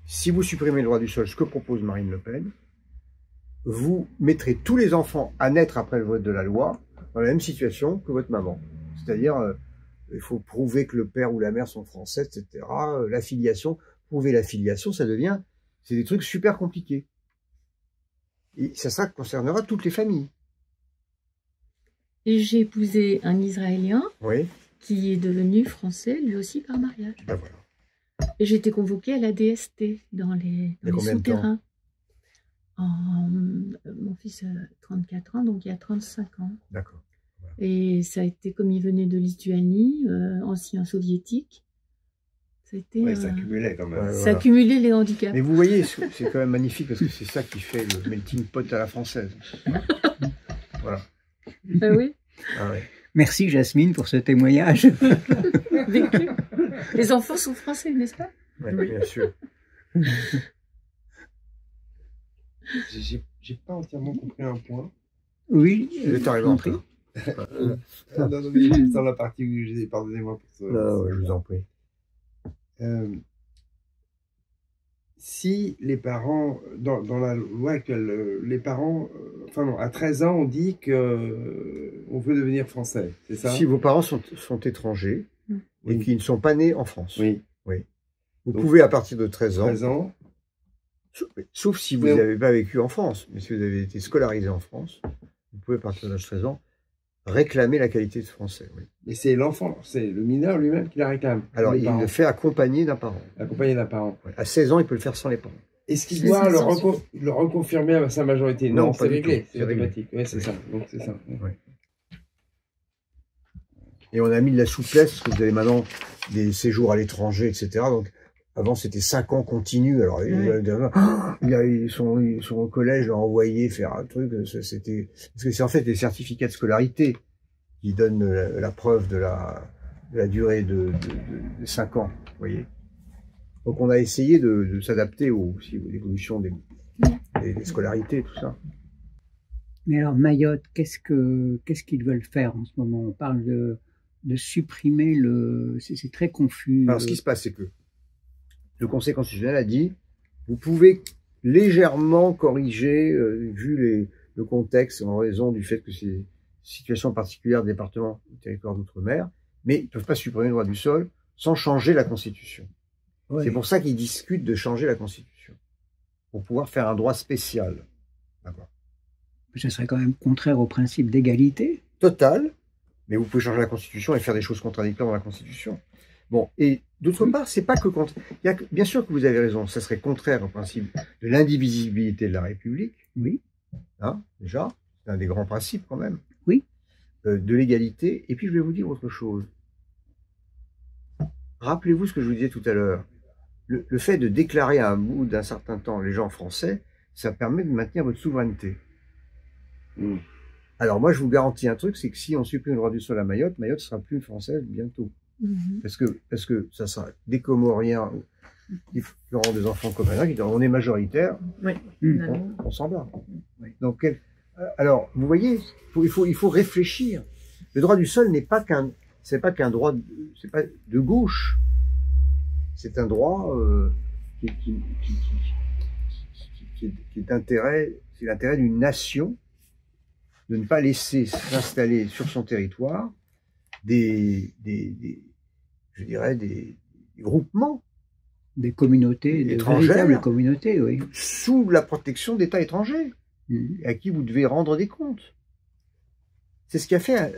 si vous supprimez le droit du sol, ce que propose Marine Le Pen, vous mettrez tous les enfants à naître après le vote de la loi dans la même situation que votre maman. C'est-à-dire, il faut prouver que le père ou la mère sont français, etc. La filiation, prouver la filiation, c'est des trucs super compliqués. Et ça concernera toutes les familles. Et j'ai épousé un Israélien qui est devenu français, lui aussi par mariage. Ben voilà. Et j'ai été convoquée à la DST dans les souterrains. Mon fils a 34 ans, donc il y a 35 ans. D'accord. Voilà. Et ça a été comme il venait de Lituanie, ancien soviétique. Ça accumulait quand même. Ça accumulait les handicaps. Mais vous voyez, c'est quand même magnifique parce que c'est ça qui fait le melting pot à la française. Voilà. Ah oui. Ah ouais. Merci Jasmine pour ce témoignage. Vécu. Les enfants sont français, n'est-ce pas? Oui, bien sûr. J'ai pas entièrement compris un point. Oui, je t'en prie. Non, mais dans la partie où j'ai pardonnez-moi pour ça. Non, je vous en prie. Si les parents, dans la loi actuelle, les parents, à 13 ans, on dit qu'on veut devenir français, c'est ça? Si vos parents sont étrangers et qui ne sont pas nés en France. Oui. Vous pouvez, à partir de 13 ans, 13 ans sauf si vous n'avez pas vécu en France, mais si vous avez été scolarisé en France, vous pouvez, à partir de 13 ans, réclamer la qualité de français. Oui. Et c'est l'enfant, c'est le mineur lui-même qui la réclame. Alors, il le fait accompagné d'un parent. Accompagné d'un parent. Ouais. À 16 ans, il peut le faire sans les parents. Est-ce qu'il doit le reconfirmer à sa majorité? Non, c'est réglé, c'est automatique. Oui, c'est ça. Donc, c'est ça. Ouais. Et on a mis de la souplesse, parce que vous avez maintenant des séjours à l'étranger, etc. Donc, avant, c'était 5 ans continus. Alors, ils sont au collège, leur envoyer faire un truc. C'était, parce que c'est en fait des certificats de scolarité qui donnent la preuve de la durée de 5 ans, vous voyez. Donc, on a essayé de s'adapter aux évolutions des scolarités, tout ça. Mais alors, Mayotte, qu'est-ce qu'ils veulent faire en ce moment? On parle de supprimer c'est très confus. Alors, ce qui se passe, c'est que le Conseil constitutionnel a dit, vous pouvez légèrement corriger, vu le contexte, en raison du fait que c'est une situation particulière des départements du territoire d'outre-mer, mais ils ne peuvent pas supprimer le droit du sol sans changer la Constitution. Ouais. C'est pour ça qu'ils discutent de changer la Constitution, pour pouvoir faire un droit spécial. D'accord. Ce serait quand même contraire au principe d'égalité. Total, mais vous pouvez changer la Constitution et faire des choses contradictoires dans la Constitution. Bon, et d'autre part, c'est pas que contre. Bien sûr que vous avez raison, ça serait contraire au principe de l'indivisibilité de la République. Oui. Hein, déjà, c'est un des grands principes quand même. Oui. De l'égalité. Et puis je vais vous dire autre chose. Rappelez-vous ce que je vous disais tout à l'heure. Le fait de déclarer à un bout d'un certain temps les gens français, ça permet de maintenir votre souveraineté. Mmh. Alors moi, je vous garantis un truc, c'est que si on supprime le droit du sol à Mayotte, Mayotte sera plus française bientôt. Mmh. Parce que ça sera des Comoriens qui auront des enfants comoriens, qui diront on est majoritaire, oui. On s'en bat. Oui. Donc, alors, vous voyez, il faut réfléchir. Le droit du sol n'est pas qu'un droit, c'est pas de gauche. C'est un droit qui est l'intérêt d'une nation de ne pas laisser s'installer sur son territoire je dirais des groupements, des communautés, des véritables communautés, oui, sous la protection d'États étrangers à qui vous devez rendre des comptes. C'est ce qui a fait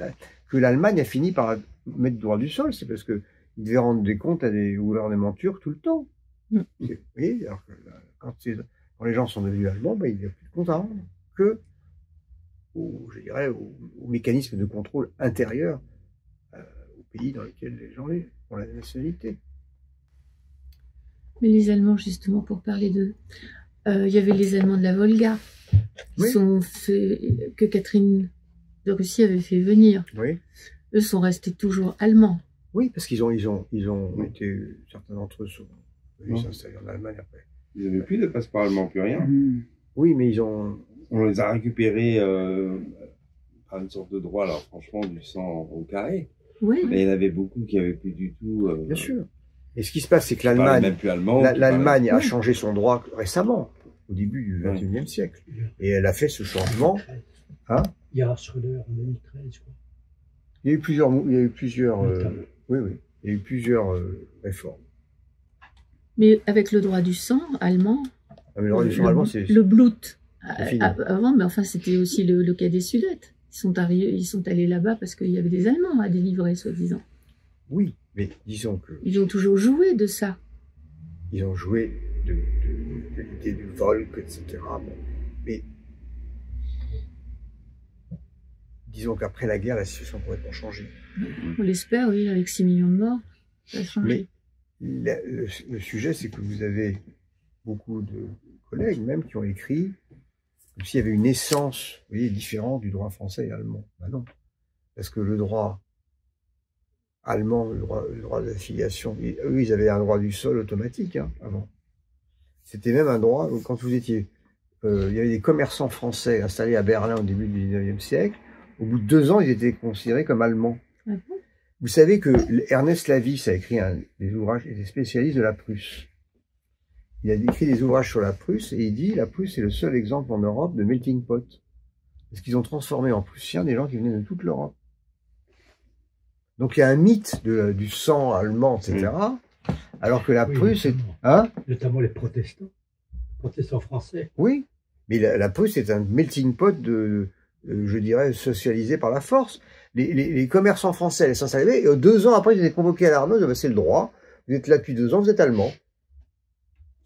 que l'Allemagne a fini par mettre le droit du sol, c'est parce que ils devaient rendre des comptes à des gouvernements turcs tout le temps. Oui, alors que quand les gens sont devenus allemands, il n'y a plus de compte à rendre que au mécanisme de contrôle intérieur au pays dans lequel les gens ont la nationalité. Mais les Allemands, justement, pour parler d'eux, il y avait les Allemands de la Volga que Catherine de Russie avait fait venir. Oui. Eux sont restés toujours allemands. Oui, parce qu'ils ont été, certains d'entre eux sont venus s'installer en Allemagne après. Ils n'avaient plus de passeport allemand, plus rien. Oui, mais on les a récupérés par une sorte de droit, alors franchement, du sang au carré. Oui. Mais il y en avait beaucoup qui n'avaient plus du tout. Bien sûr. Et ce qui se passe, c'est que l'Allemagne a changé son droit récemment, au début du XXIe siècle. Et elle a fait ce changement. Hein? Il y a Schröder en 2013, je crois. Il y a eu plusieurs il y a eu plusieurs réformes. Mais avec le droit du sang allemand, le droit du sang allemand, c'est le Blut. Avant, mais enfin, c'était aussi le cas des Sudètes. Ils sont allés là-bas parce qu'il y avait des Allemands à délivrer, soi-disant. Oui, mais disons que... Ils ont toujours joué de ça. Ils ont joué de l'idée du Volk, etc. Bon. Mais disons qu'après la guerre, la situation pourrait complètement changer. On l'espère, oui, avec 6 millions de morts, ça a changé. Mais le sujet, c'est que vous avez beaucoup de collègues même qui ont écrit comme s'il y avait une essence, vous voyez, différente du droit français et allemand. Ben non. Parce que le droit allemand, le droit d'affiliation, eux, ils avaient un droit du sol automatique avant. C'était même un droit, quand vous étiez... il y avait des commerçants français installés à Berlin au début du 19e siècle. Au bout de 2 ans, ils étaient considérés comme allemands. Vous savez que Ernest Lavis a écrit des ouvrages, il était spécialiste de la Prusse. Il a écrit des ouvrages sur la Prusse et il dit la Prusse est le seul exemple en Europe de melting pot. Parce qu'ils ont transformé en Prussiens des gens qui venaient de toute l'Europe. Donc il y a un mythe du sang allemand, etc. Alors que la Prusse est... Notamment les protestants français. Oui, mais la Prusse est un melting pot je dirais, socialisé par la force. Les commerçants français s'installaient et 2 ans après, ils étaient convoqués à l'armée, c'est le droit, vous êtes là depuis 2 ans, vous êtes allemand.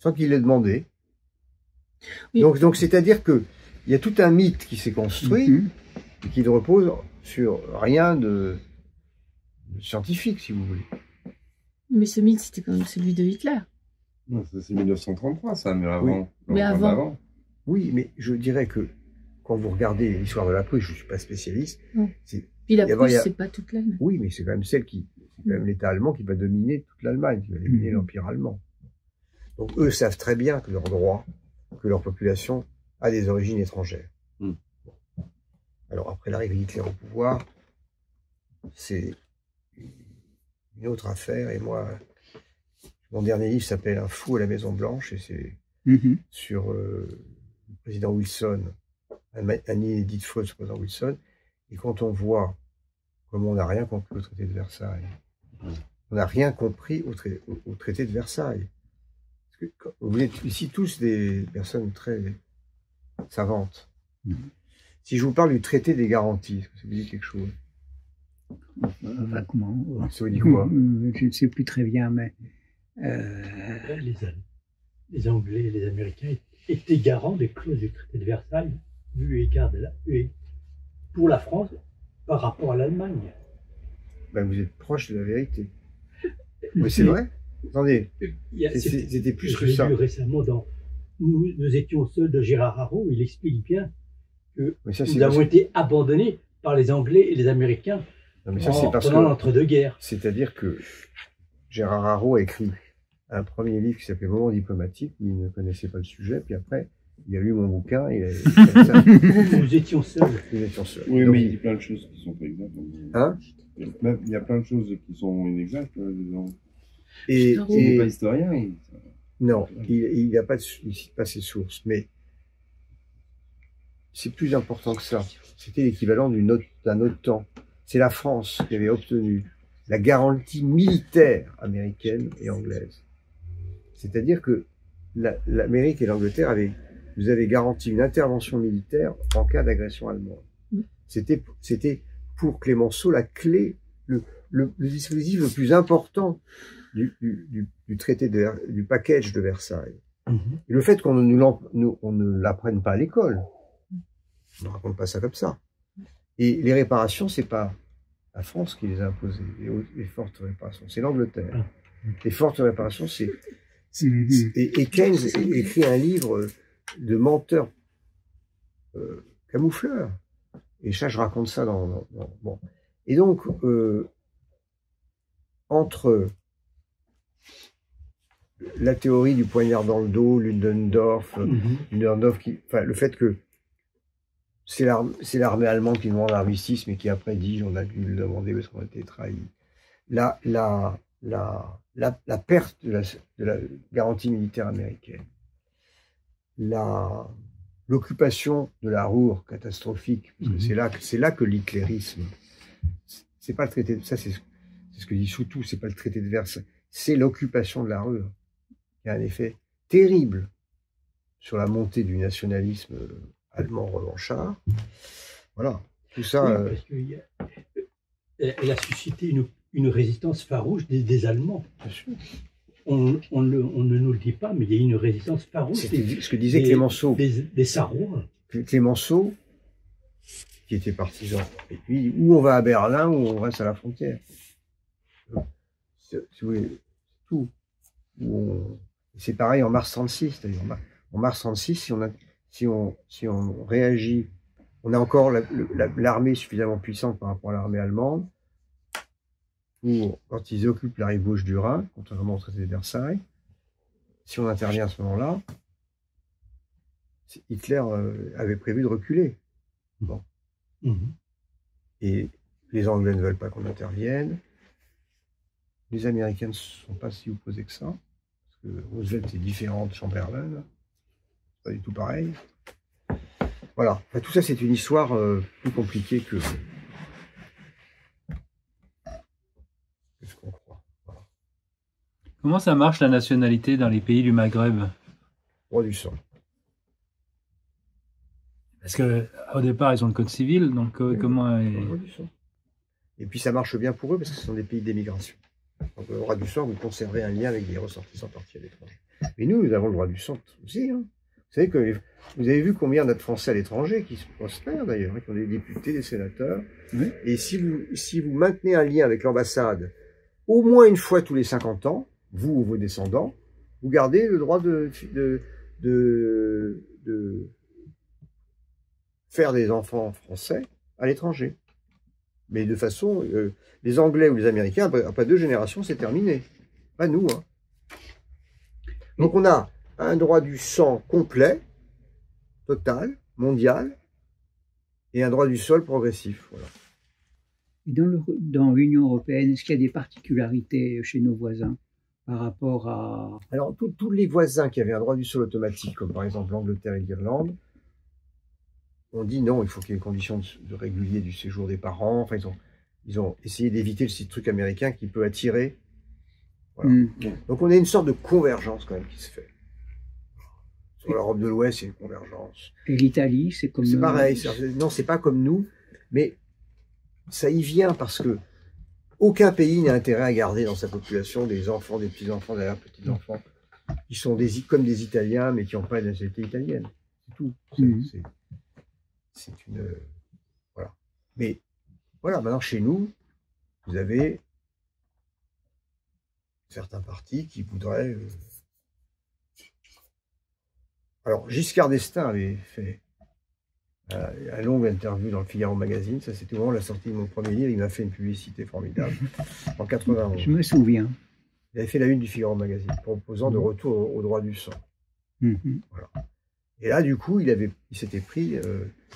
Sans qu'ils l'aient demandé. Oui. Donc c'est-à-dire que il y a tout un mythe qui s'est construit et qui ne repose sur rien scientifique, si vous voulez. Mais ce mythe, c'était quand même celui de Hitler. Non, ça, c'est 1933, ça, mais avant. Oui. Non, Mais pas avant. d'avant. Oui, mais je dirais que quand vous regardez l'histoire de la Prusse, je ne suis pas spécialiste, Non. c'est Puis la Il y a- Prusse, c'est pas toute l'Allemagne. oui, mais c'est quand même c'est quand même l'État allemand qui va dominer toute l'Allemagne, qui va dominer l'Empire allemand. Donc eux savent très bien que leur droit, que leur population a des origines étrangères. Mm. Bon. Alors après l'arrivée d'Hitler au pouvoir, c'est une autre affaire. Et moi, mon dernier livre s'appelle Un fou à la Maison Blanche, et c'est sur le président Wilson, un inédit de feu sur le président Wilson. Et quand on voit comment on n'a rien compris au traité de Versailles, on n'a rien compris au traité de Versailles. Parce que vous êtes ici tous des personnes très savantes. Si je vous parle du traité des garanties, est-ce que ça vous dit quelque chose? Vaguement. Ça vous dit quoi? Je ne sais plus très bien, mais... Les Anglais et les Américains étaient garants des clauses du traité de Versailles, vu égard pour la France par rapport à l'Allemagne. Ben, vous êtes proche de la vérité. Mais c'est vrai. Attendez, c'était plus que ça. J'ai lu récemment dans Nous étions seuls de Gérard Haro, il explique bien que Mais ça, nous avons été abandonnés par les Anglais et les Américains Non, mais ça, c'est parce pendant que l'entre-deux-guerres. c'est-à-dire que Gérard Haro a écrit un premier livre qui s'appelait Moment diplomatique, où il ne connaissait pas le sujet, puis après, il a lu mon bouquin, et Nous étions seuls. nous étions seuls. Oui, Donc, mais il y a plein de choses qui sont pas exactes. Hein? Il y a plein de choses qui sont inexactes. On et, Haro. n'est et- pas historien. non, il n'a pas, il cite pas ses sources, mais c'est plus important que ça. C'était l'équivalent d'un autre temps. C'est la France qui avait obtenu la garantie militaire américaine et anglaise. C'est-à-dire que l'Amérique et l'Angleterre vous avez garanti une intervention militaire en cas d'agression allemande. C'était pour Clémenceau la clé, le dispositif le plus important du traité du package de Versailles. Et le fait qu'on ne l'apprenne pas à l'école, on ne raconte pas ça comme ça. Et les réparations, c'est pas la France qui les a imposées, les fortes réparations, c'est l'Angleterre. Les fortes réparations, et Keynes écrit un livre de menteur camoufleur. Et ça, je raconte ça bon. Et donc, entre la théorie du poignard dans le dos, Ludendorff, le fait que c'est l'armée allemande qui demande l'armistice, mais qui après dit on a dû le demander parce qu'on a été trahis. La perte de la garantie militaire américaine, l'occupation de la Ruhr catastrophique, parce que c'est là que l'hitlérisme, c'est pas le traité de, ça c'est ce que dit Soutou, c'est pas le traité de Versailles, c'est l'occupation de la Ruhr qui a un effet terrible sur la montée du nationalisme allemand revanchard. Voilà, tout ça. Oui, parce elle a suscité une résistance farouche des Allemands. Bien sûr. On ne nous le dit pas, mais il y a eu une résistance farouche. C'était ce que disait Clémenceau. Des Sarrois. Clémenceau, qui était partisan. Et puis, ou on va à Berlin, ou on reste à la frontière. C'est tout. C'est pareil en mars 36. C'est-à-dire en mars 36, si on réagit, on a encore l'armée suffisamment puissante par rapport à l'armée allemande pour, quand ils occupent la rive gauche du Rhin, contrairement au traité de Versailles, si on intervient à ce moment-là, Hitler avait prévu de reculer. Bon. Et les Anglais ne veulent pas qu'on intervienne. Les Américains ne sont pas si opposés que ça. Parce que Roosevelt est différent de Chamberlain. C'est pas du tout pareil. Voilà. Enfin, tout ça, c'est une histoire plus compliquée que ce qu'on croit. Voilà. Comment ça marche la nationalité dans les pays du Maghreb? Droit du sang. Parce que au départ, ils ont le code civil, donc comment... Droit du sang. Et puis ça marche bien pour eux parce que ce sont des pays d'émigration. Donc le droit du sang, vous conservez un lien avec des ressortissants partis à l'étranger. Mais nous avons le droit du sang aussi. Hein. savez que vous avez vu combien on a de Français à l'étranger qui se prospèrent d'ailleurs, qui ont des députés, des sénateurs. Oui. Et si vous maintenez un lien avec l'ambassade au moins une fois tous les 50 ans, vous ou vos descendants, vous gardez le droit de faire des enfants français à l'étranger. Mais de façon, les Anglais ou les Américains, après 2 générations, c'est terminé. Pas nous. Hein. Donc on a un droit du sang complet, total, mondial, et un droit du sol progressif. Voilà. Et dans l'Union européenne, est-ce qu'il y a des particularités chez nos voisins par rapport à... Alors, tous les voisins qui avaient un droit du sol automatique, comme par exemple l'Angleterre et l'Irlande, ont dit non, il faut qu'il y ait une condition de régulier du séjour des parents. Enfin, ils ont essayé d'éviter le truc américain qui peut attirer. Voilà. Donc, on a une sorte de convergence quand même qui se fait. Sur l'Europe de l'Ouest, il y a une convergence. Et l'Italie, c'est comme... C'est pareil. Non, c'est pas comme nous, mais ça y vient parce que aucun pays n'a intérêt à garder dans sa population des enfants, des petits-enfants, des petits-enfants qui sont comme des Italiens, mais qui n'ont pas de nationalité italienne. C'est tout. C'est une... Voilà. Mais voilà, maintenant chez nous, vous avez certains partis qui voudraient... Alors, Giscard d'Estaing avait fait une longue interview dans le Figaro Magazine. Ça, c'était au moment de la sortie de mon premier livre. Il m'a fait une publicité formidable en 91. Je me souviens. Il avait fait la une du Figaro Magazine, proposant de retour au droit du sang. Voilà. Et là, du coup, il s'était pris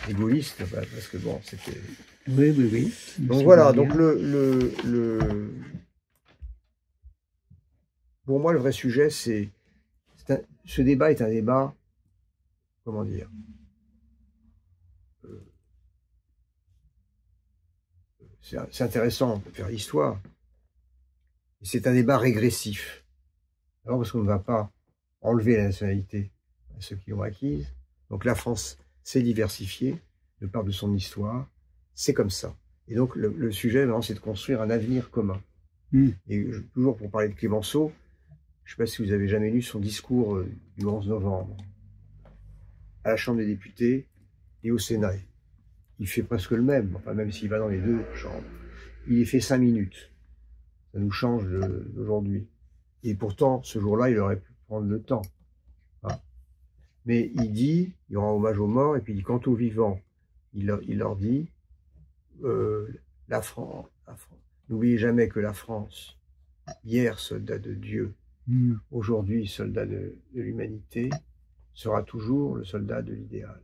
égoïste, parce que bon, c'était... Oui. Donc voilà, donc pour moi, le vrai sujet, ce débat est un débat, comment dire, c'est intéressant de faire l'histoire, et c'est un débat régressif. Alors, parce qu'on ne va pas enlever la nationalité à ceux qui l'ont acquise. Donc la France s'est diversifiée de part de son histoire, c'est comme ça. Et donc le sujet, c'est de construire un avenir commun. Et toujours pour parler de Clémenceau, je ne sais pas si vous avez jamais lu son discours du 11 novembre à la Chambre des députés et au Sénat. Il fait presque le même, enfin, même s'il va dans les 2 chambres. Il y fait 5 minutes. Ça nous change d'aujourd'hui. Et pourtant, ce jour-là, il aurait pu prendre le temps. Hein. Mais il rend hommage aux morts, et puis il dit, quant aux vivants, il leur dit, la France, n'oubliez jamais que la France, hier soldat de Dieu, aujourd'hui soldat de l'humanité, sera toujours le soldat de l'idéal.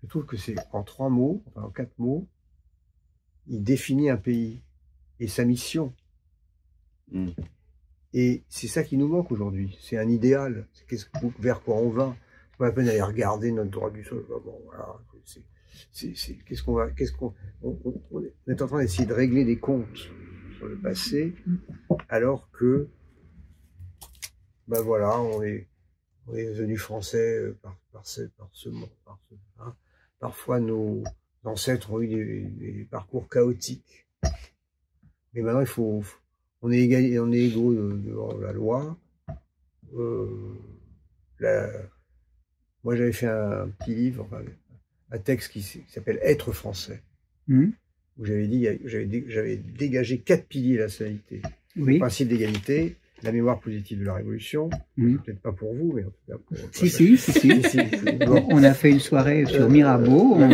Je trouve que c'est en 3 mots, enfin en 4 mots, il définit un pays et sa mission. Et c'est ça qui nous manque aujourd'hui. C'est un idéal. Vers quoi on va. C'est pas la peine d'aller regarder notre droit du sol. Bon, voilà. On est en train d'essayer de régler des comptes sur le passé, alors que, ben voilà, on est devenu français par ce monde. Hein. Parfois, nos ancêtres ont eu des parcours chaotiques. Mais maintenant, on est égaux devant la loi. Moi, j'avais fait un petit livre, enfin, un texte qui s'appelle Être français, où j'avais dégagé 4 piliers de la nationalité. Le principe d'égalité, la mémoire positive de la Révolution, peut-être pas pour vous, mais en tout cas pour... Si. Bon, on a fait une soirée sur Mirabeau, Vous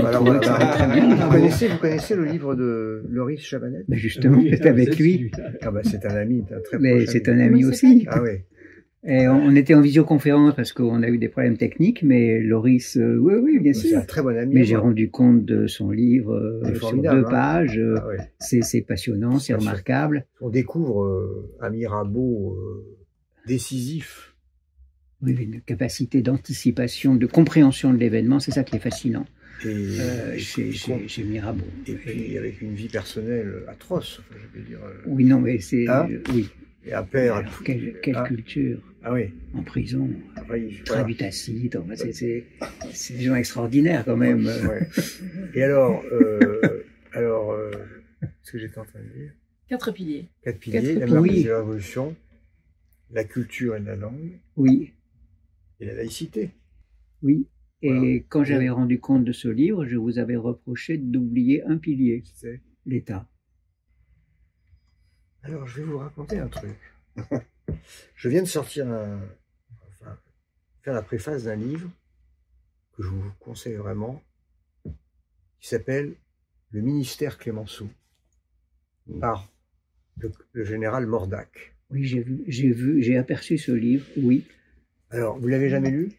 connaissez le livre de Loris Chabanel? Justement, c'est avec lui. Ah bah, c'est un ami, un très proche Mais c'est un ami aussi. Ah oui. Et on était en visioconférence parce qu'on a eu des problèmes techniques, mais Loris, oui, bien sûr. C'est un très bon ami. Mais j'ai rendu compte de son livre sur 2 pages. Ah ouais. C'est passionnant, c'est remarquable. On découvre un Mirabeau décisif. Oui, une capacité d'anticipation, de compréhension de l'événement, c'est ça qui est fascinant. Chez Mirabeau. Et puis avec une vie personnelle atroce, je veux dire. Oui, non, mais c'est... oui. Et un père... Alors, quelle culture. Ah oui. En prison, voilà. du Tacite, enfin, c'est des gens extraordinaires quand même. Ouais. Et alors, ce que j'étais en train de dire... 4 piliers. 4 piliers, la mémoire de la Révolution, la culture et la langue. Oui. Et la laïcité. Oui. Et Voilà. quand j'avais rendu compte de ce livre, je vous avais reproché d'oublier un pilier, C'est- l'État. Alors, je vais vous raconter un truc. Je viens de sortir enfin, faire la préface d'un livre que je vous conseille vraiment, qui s'appelle Le ministère Clémenceau, par le général Mordac. Oui, j'ai aperçu ce livre, oui. Alors, vous l'avez jamais lu?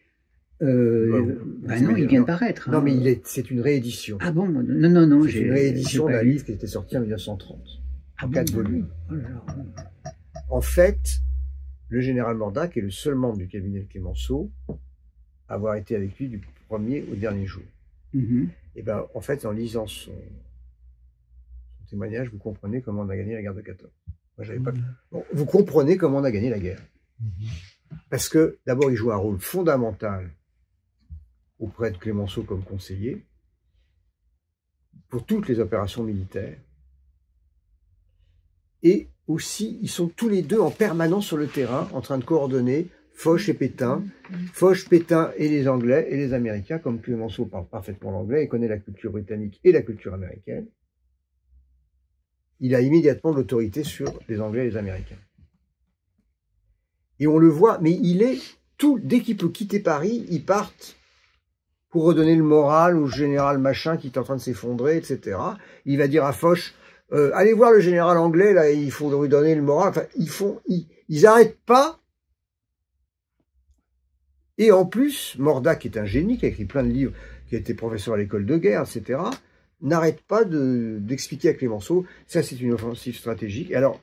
Ben non, il vient de paraître. Non, hein. mais c'est une réédition. Ah bon? Non, C'est une réédition d'un livre qui était sorti en 1930, en 4 volumes. Oh là là. En fait, le général Mordac est le seul membre du cabinet de Clémenceau à avoir été avec lui du premier au dernier jour. Mhm. Et ben, en fait, en lisant son témoignage, vous comprenez comment on a gagné la guerre de 14. Moi, j'avais pas. Bon, vous comprenez comment on a gagné la guerre. Parce que, d'abord, il joue un rôle fondamental auprès de Clémenceau comme conseiller pour toutes les opérations militaires. Et aussi, ils sont tous les deux en permanence sur le terrain, en train de coordonner Foch et Pétain. Foch, Pétain et les Anglais et les Américains, comme Clémenceau parle parfaitement l'anglais et connaît la culture britannique et la culture américaine. Il a immédiatement l'autorité sur les Anglais et les Américains. Et on le voit, mais dès qu'il peut quitter Paris, il part pour redonner le moral au général machin qui est en train de s'effondrer, etc. Il va dire à Foch, allez voir le général anglais, là, il faut lui donner le moral. Enfin, ils n'arrêtent pas. Et en plus, Mordac, qui est un génie, qui a écrit plein de livres, qui a été professeur à l'école de guerre, etc., n'arrête pas d'expliquer à Clémenceau, ça c'est une offensive stratégique. Alors,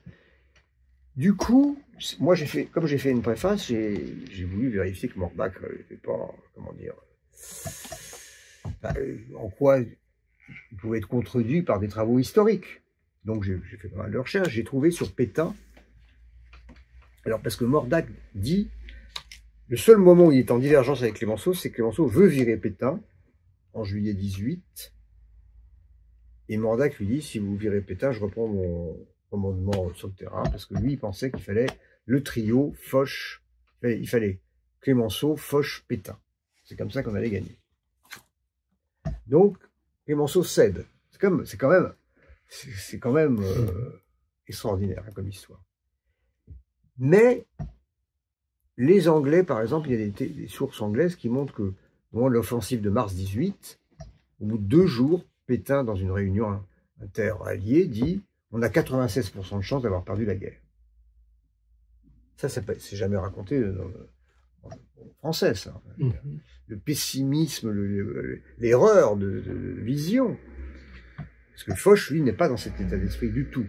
du coup, moi comme j'ai fait une préface, j'ai voulu vérifier que Mordac n'était pas, comment dire, en quoi il pouvait être contredit par des travaux historiques. Donc j'ai fait pas mal de recherches, j'ai trouvé sur Pétain, alors parce que Mordac dit, le seul moment où il est en divergence avec Clémenceau, c'est que Clémenceau veut virer Pétain en juillet 18, et Mordac lui dit, si vous virez Pétain, je reprends mon commandement sur le terrain, parce que lui, il pensait qu'il fallait le trio Foch, il fallait Clémenceau, Foch, Pétain. C'est comme ça qu'on allait gagner. Donc, Clémenceau cède. C'est quand même extraordinaire hein, comme histoire. Mais les Anglais, par exemple, il y a des sources anglaises qui montrent que au moment de l'offensive de mars 18, au bout de 2 jours, Pétain, dans une réunion interalliée, dit « On a 96% de chance d'avoir perdu la guerre ». Ça c'est jamais raconté en français, ça. Le pessimisme, l'erreur de vision. Parce que Foch, lui, n'est pas dans cet état d'esprit du tout.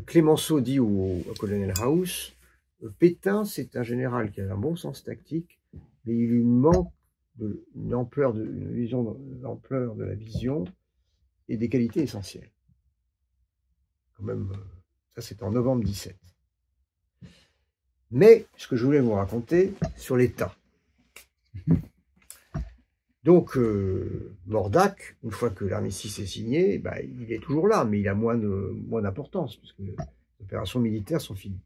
Clémenceau dit au colonel House, Pétain, c'est un général qui a un bon sens tactique, mais il lui manque une vision de l'ampleur de la vision et des qualités essentielles. Quand même, ça c'est en novembre 17. Mais ce que je voulais vous raconter sur l'État. Donc, Mordac, une fois que l'armistice est signé, bah, il est toujours là, mais il a moins d'importance, parce que les opérations militaires sont finies.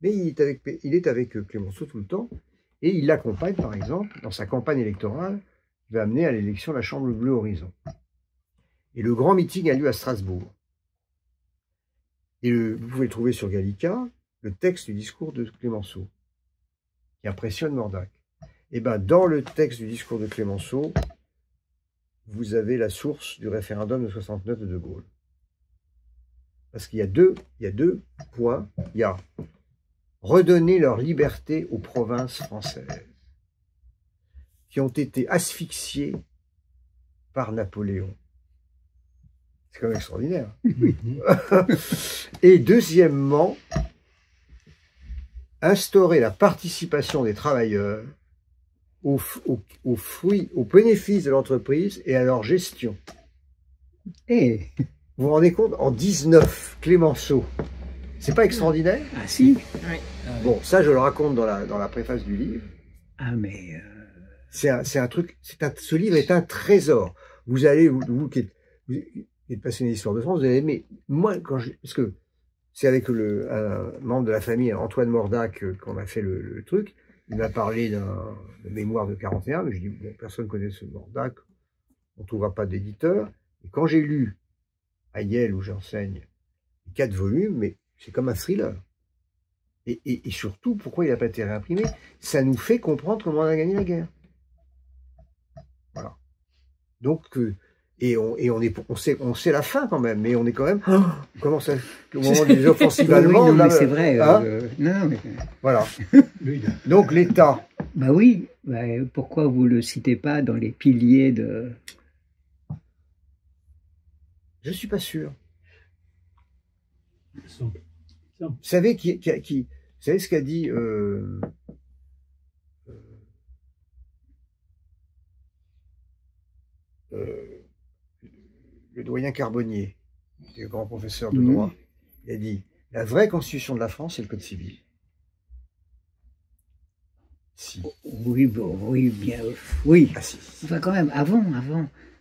Mais il est avec Clémenceau tout le temps, et il l'accompagne, par exemple, dans sa campagne électorale, qui va amener à l'élection de la Chambre Bleue Horizon. Et le grand meeting a lieu à Strasbourg. Et vous pouvez le trouver sur Gallica, le texte du discours de Clémenceau, qui impressionne Mordac. Et bien, dans le texte du discours de Clémenceau, vous avez la source du référendum de 69 de De Gaulle. Parce qu'il y a deux points. Il y a redonner leur liberté aux provinces françaises, qui ont été asphyxiées par Napoléon. C'est quand même extraordinaire. Et deuxièmement, instaurer la participation des travailleurs aux fruits, aux bénéfices de l'entreprise et à leur gestion. Et vous vous rendez compte, en 19, Clémenceau, c'est pas extraordinaire? Ah si. Oui. Bon, ça je le raconte dans la préface du livre. Ah mais... C'est un truc, ce livre est un trésor. Vous allez, vous qui êtes passionné d'histoire de France, vous allez aimer. Moi, parce que c'est avec un membre de la famille, Antoine Mordac, qu'on a fait le truc, il m'a parlé d'un mémoire de 41, mais je dis, bon, personne ne connaît ce Mordac, on ne trouvera pas d'éditeur. Et quand j'ai lu à Yale, où j'enseigne, 4 volumes, mais c'est comme un thriller. Et surtout, pourquoi il n'a pas été réimprimé? Ça nous fait comprendre comment on a gagné la guerre. Voilà. Donc, on sait la fin quand même, mais on est quand même. Comment ça? Au moment des offensives allemandes. Oui, non, mais c'est vrai. Non, mais... Voilà. Donc l'État. Bah oui. Bah, pourquoi vous le citez pas dans les piliers de? Je suis pas sûr. Simple. Vous savez vous savez ce qu'a dit le doyen Carbonnier, qui est le grand professeur de droit. Il a dit, la vraie constitution de la France, c'est le Code civil. Si. Oui, bon, oui, bien, oui. Ah si. Enfin, quand même, avant.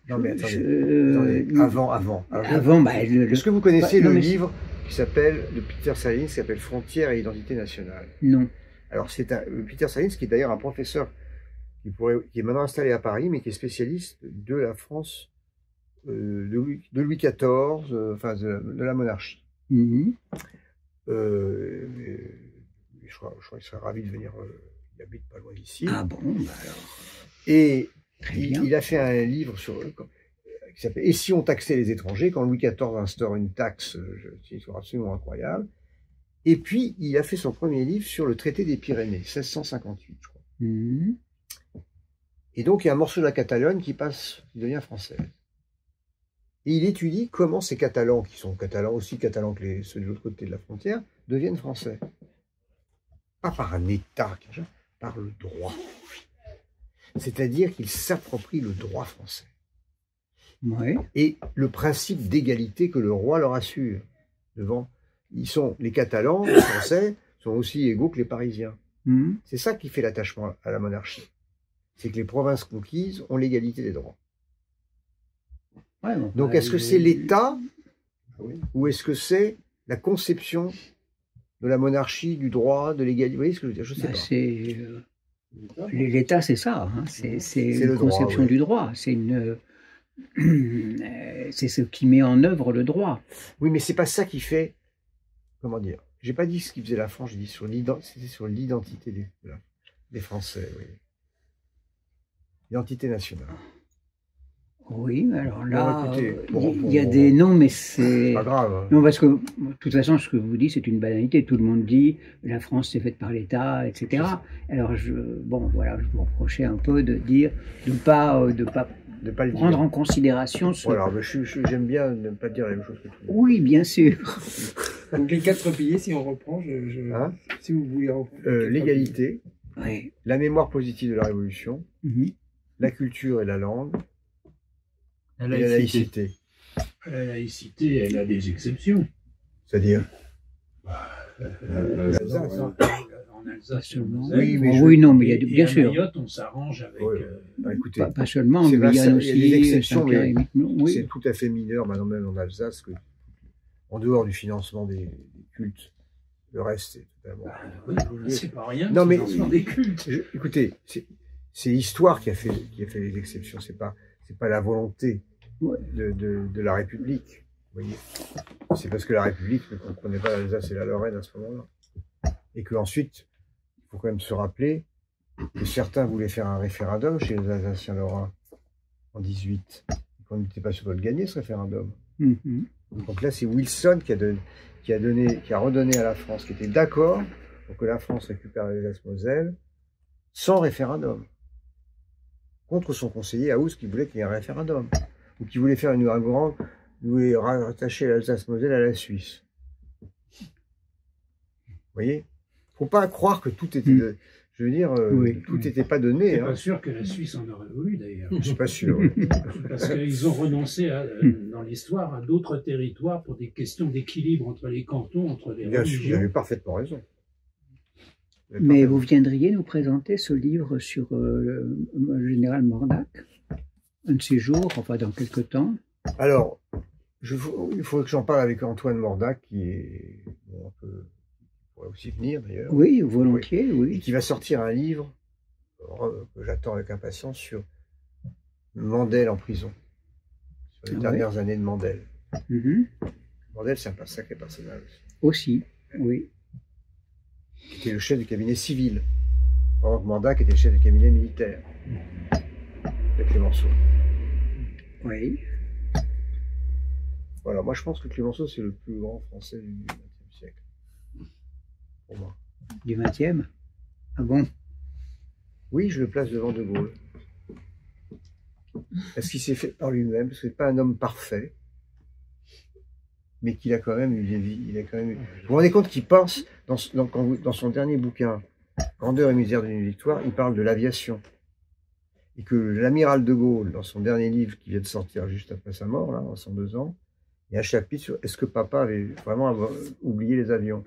Non mais attendez, avant. Bah, Est-ce que vous connaissez le livre qui s'appelle, de Peter Salins, qui s'appelle Frontières et identité nationale? Non. Alors c'est Peter Salins, qui est d'ailleurs un professeur qui est maintenant installé à Paris, mais qui est spécialiste de la France de Louis XIV, enfin de la monarchie. Je crois qu'il serait ravi de venir, il habite pas loin d'ici. Ah bon, bah alors. Et Très bien. il a fait un livre qui s'appelle « Et si on taxait les étrangers ?» quand Louis XIV instaure une taxe, c'est une histoire absolument incroyable. Et puis, il a fait son premier livre sur le traité des Pyrénées, 1658, je crois. Et donc, il y a un morceau de la Catalogne qui devient française. Et il étudie comment ces Catalans, qui sont aussi catalans que ceux de l'autre côté de la frontière, deviennent français. Pas par un État, par le droit. C'est-à-dire qu'ils s'approprient le droit français. Ouais. Et le principe d'égalité que le roi leur assure. Les Catalans, les Français, sont aussi égaux que les Parisiens. C'est ça qui fait l'attachement à la monarchie. C'est que les provinces conquises ont l'égalité des droits. Ouais, bon, donc, est-ce que c'est l'État ou est-ce que c'est la conception de la monarchie, du droit, de l'égalité? Vous voyez ce que je veux dire? Je sais pas. L'État, c'est ça. Hein. C'est une conception du droit. C'est ce qui met en œuvre le droit. Oui, mais c'est pas ça qui fait. Comment dire? J'ai pas dit ce qui faisait la France. J'ai dit c'était sur l'identité des Français. Oui. L'identité nationale. Oui, alors là, écoutez, il y a des noms, mais c'est pas grave. Hein. Non, parce que de toute façon, ce que vous dites, c'est une banalité. Tout le monde dit la France c'est faite par l'État, etc. Alors voilà, je vous reprochais un peu de dire de pas le prendre en considération. Voilà, mais j'aime bien ne pas dire la même chose que tout le monde. Oui, bien sûr. Donc les 4 piliers, si on reprend, si vous voulez reprendre. L'égalité, Oui. La mémoire positive de la Révolution, la culture et la langue. La laïcité. La laïcité, elle a des exceptions. C'est-à-dire En Alsace, oui, non, mais il y a bien sûr. Mayotte, on s'arrange avec. Écoutez, pas seulement, mais il y a aussi des exceptions, mais oui. c'est tout à fait mineur, maintenant même en Alsace, que en dehors du financement des cultes, le reste c'est totalement. C'est pas rien. Non mais des cultes. Écoutez, c'est l'histoire qui a fait les exceptions. C'est pas la volonté de la République. Vous voyez, c'est parce que la République ne comprenait pas l'Alsace et la Lorraine à ce moment-là, et que ensuite, il faut quand même se rappeler que certains voulaient faire un référendum chez les Alsaciens lorrains en 18, et qu'on n'était pas sûr de le gagner ce référendum. Donc là, c'est Wilson qui a redonné à la France, qui était d'accord pour que la France récupère l'Alsace-Moselle sans référendum, contre son conseiller Aoust qui voulait qu'il y ait un référendum, ou qui voulait faire une grande, voulait rattacher l'Alsace-Moselle à la Suisse. Vous voyez, faut pas croire que tout était, je veux dire, tout n'était pas donné. Je suis pas sûr que la Suisse en aurait voulu d'ailleurs. Je suis pas sûr. Parce qu'ils ont renoncé dans l'histoire à d'autres territoires pour des questions d'équilibre entre les cantons, entre les religions. Vous avez parfaitement raison. Mais vous viendriez nous présenter ce livre sur le général Mordac, un de ces jours, enfin dans quelque temps. Alors, il faudrait que j'en parle avec Antoine Mordac, qui est un peu pourrait aussi venir d'ailleurs. Oui, volontiers, Et oui. qui va sortir un livre que j'attends avec impatience sur Mandel en prison, sur les Ah dernières années de Mandel. Mhm. Mandel, c'est un sacré personnage, Aussi, oui. qui était le chef du cabinet civil, pendant que Mandat, qui était le chef du cabinet militaire, de Clémenceau. Oui. Voilà, moi je pense que Clémenceau, c'est le plus grand Français du XXe siècle, pour moi. Du 20e. Ah bon? Oui, je le place devant De Gaulle. Parce qu'il s'est fait par lui-même, parce que c'est pas un homme parfait, mais qu'il a quand même eu des vies. Il a quand même eu... Vous vous rendez compte qu'il pense, dans son dernier bouquin, Grandeur et misère d'une victoire, il parle de l'aviation. Et que l'amiral de Gaulle, dans son dernier livre qui vient de sortir juste après sa mort, là, en 102 ans, il y a un chapitre sur est-ce que papa avait vraiment oublié les avions.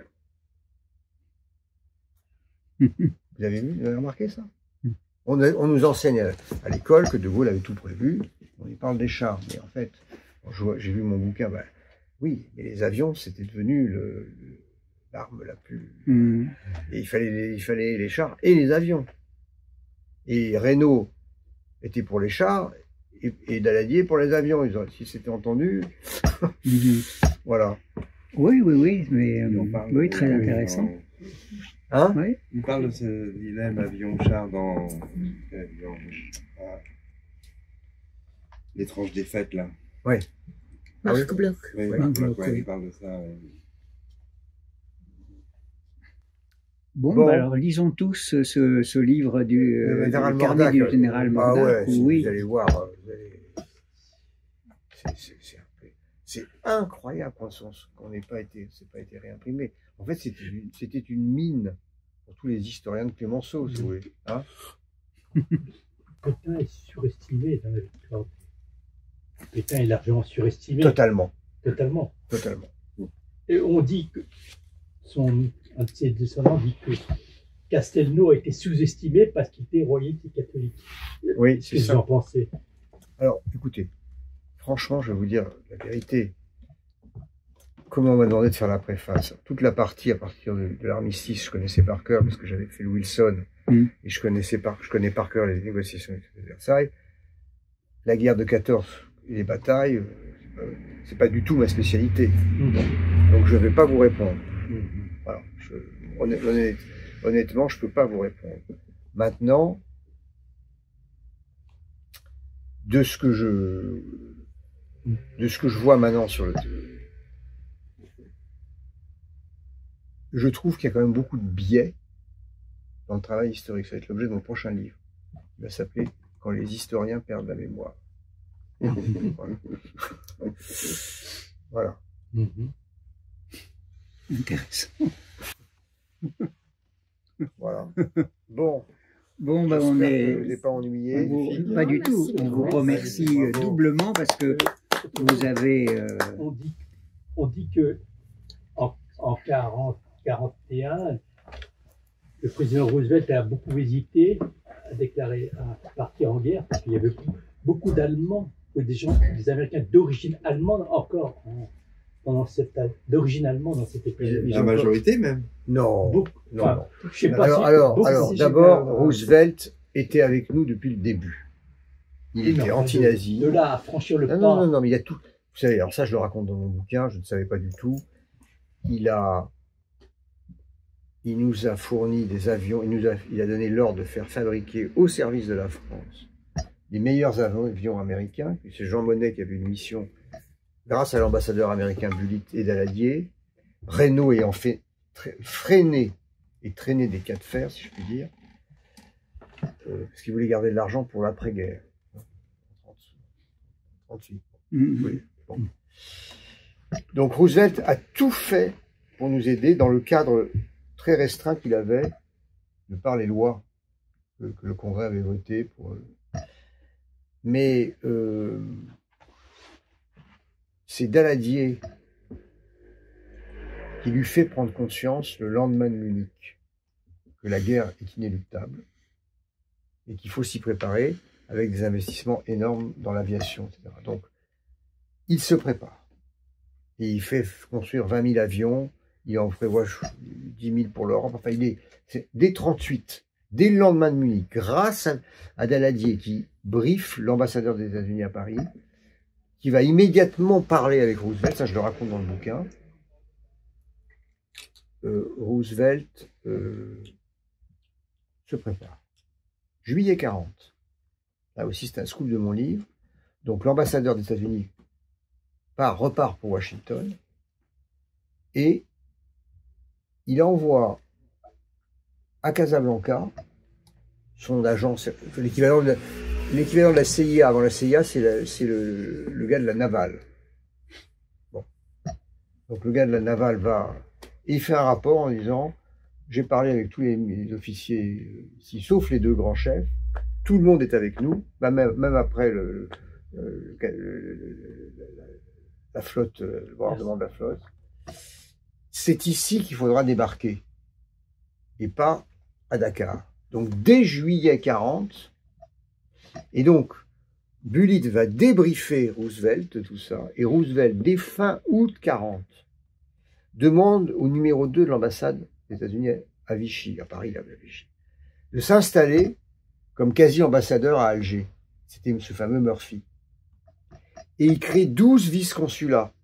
Vous avez vu, vous avez remarqué ça? On nous enseigne à l'école que De Gaulle avait tout prévu, on y parle des chars, mais en fait, j'ai vu mon bouquin, ben, oui, mais les avions, c'était devenu l'arme la plus... Mhm. Et il fallait les chars et les avions. Et Renault était pour les chars et Daladier pour les avions. Si c'était entendu, Mhm. voilà. Oui, oui, oui, mais Et on parle oui, de- très intéressant. Hein? Oui. Il parle de ce dilemme avion-char dans l'étrange défaite, là. Ah oui. Marc Bloch. Oui, Ouais, Marc Bloch, Bloch, ouais, oui. il parle de ça. Bon, Bon. bah alors lisons tous ce livre du Le général carnet Mordac. du général Ah Mordac. ouais, Oui. vous allez voir. C'est incroyable qu'on n'ait pas été, c'est pas été réimprimé. En fait, c'était une mine pour tous les historiens de Clémenceau, si vous voulez. Hein? Pétain est surestimé dans la victoire. Pétain est largement surestimé. Totalement, Totalement. totalement. Et on dit que un de ses descendants dit que Castelnau a été sous-estimé parce qu'il était royaliste catholique. Oui, Qu'est-ce c'est que ça. vous en pensez? Alors, écoutez, franchement, je vais vous dire la vérité. Comment on m'a demandé de faire la préface? Toute la partie à partir de l'armistice, je connaissais par cœur parce que j'avais fait le Wilson et je connais par cœur les négociations de Versailles. La guerre de 14 et les batailles, c'est pas du tout ma spécialité. Donc je ne vais pas vous répondre. Voilà. Honnêtement, je peux pas vous répondre. Maintenant, de ce que je vois maintenant sur le... Je trouve qu'il y a quand même beaucoup de biais dans le travail historique. Ça va être l'objet de mon prochain livre. Il va s'appeler « Quand les historiens perdent la mémoire ». Voilà. Intéressant. Voilà. Bon. Bon, bah, J'espère on que est. je ne vous ai pas ennuyé. Pas du tout. Merci On vous beaucoup. remercie Bravo. doublement parce que vous avez. On dit que en 41, le président Roosevelt a beaucoup hésité à déclarer à partir en guerre parce qu'il y avait beaucoup d'Allemands ou des Américains d'origine allemande encore pendant d'origine allemande dans cette époque. La majorité, même. Non. Beaucoup. Non, Enfin, non. je sais pas Alors, beaucoup, alors si d'abord, j'ai- Roosevelt était avec nous depuis le début. Il Oui, mais était enfin, anti-nazi. De là à franchir le Non, pas. non, non, non, mais il y a tout. Vous savez, alors ça, je le raconte dans mon bouquin, je ne savais pas du tout. Il nous a fourni des avions, il a donné l'ordre de faire fabriquer au service de la France les meilleurs avions américains. C'est Jean Monnet qui avait une mission, grâce à l'ambassadeur américain Bullitt et Daladier. Renault ayant fait freiner et traîner des cas de fer, si je puis dire, parce qu'il voulait garder de l'argent pour l'après-guerre. 38. Oui, bon. Donc Roosevelt a tout fait pour nous aider dans le cadre très restreint qu'il avait, de par les lois que le Congrès avait votées pour. Mais c'est Daladier qui lui fait prendre conscience le lendemain de Munich que la guerre est inéluctable et qu'il faut s'y préparer avec des investissements énormes dans l'aviation, etc. Donc, il se prépare. Et il fait construire 20 000 avions, il en prévoit 10 000 pour l'Europe. Enfin, dès 38, dès le lendemain de Munich, grâce à Daladier qui briefe l'ambassadeur des États-Unis à Paris, qui va immédiatement parler avec Roosevelt, ça je le raconte dans le bouquin. Roosevelt se prépare. Juillet 40. Là aussi, c'est un scoop de mon livre. Donc, l'ambassadeur des États-Unis repart pour Washington et il envoie à Casablanca son agent, l'équivalent de la CIA. Avant la CIA, c'est le gars de la navale. Bon. Donc, le gars de la navale va... Et il fait un rapport en disant, j'ai parlé avec tous les officiers ici, sauf les deux grands chefs, tout le monde est avec nous, même après la flotte, le bombardement de la flotte. C'est ici qu'il faudra débarquer, et pas à Dakar. Donc dès juillet 40, et donc Bullitt va débriefer Roosevelt de tout ça, et Roosevelt, dès fin août 40, demande au numéro 2 de l'ambassade des États-Unis à Vichy, à Paris, à Vichy, de s'installer comme quasi-ambassadeur à Alger. C'était ce fameux Murphy. Et il crée 12 vice-consulats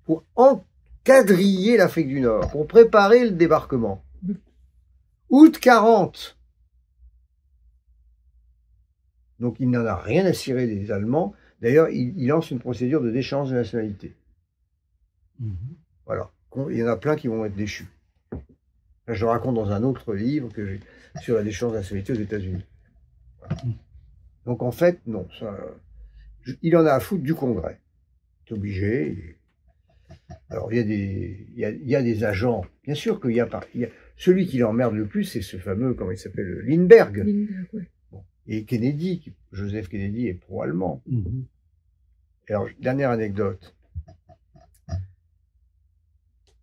pour encadriller l'Afrique du Nord, pour préparer le débarquement. Août 40. Donc il n'en a rien à cirer des Allemands. D'ailleurs, il lance une procédure de déchéance de nationalité. Voilà. Il y en a plein qui vont être déchus. Là, je le raconte dans un autre livre que j'ai sur la déchéance de nationalité aux États-Unis. Voilà. Donc en fait, non. Il en a à foutre du Congrès. C'est obligé. Alors il y a des agents. Bien sûr qu'il y a celui qui l'emmerde le plus, c'est ce fameux, comment il s'appelle, Lindbergh. Ouais. Bon. Et Kennedy, Joseph Kennedy est pro-allemand. Alors, dernière anecdote.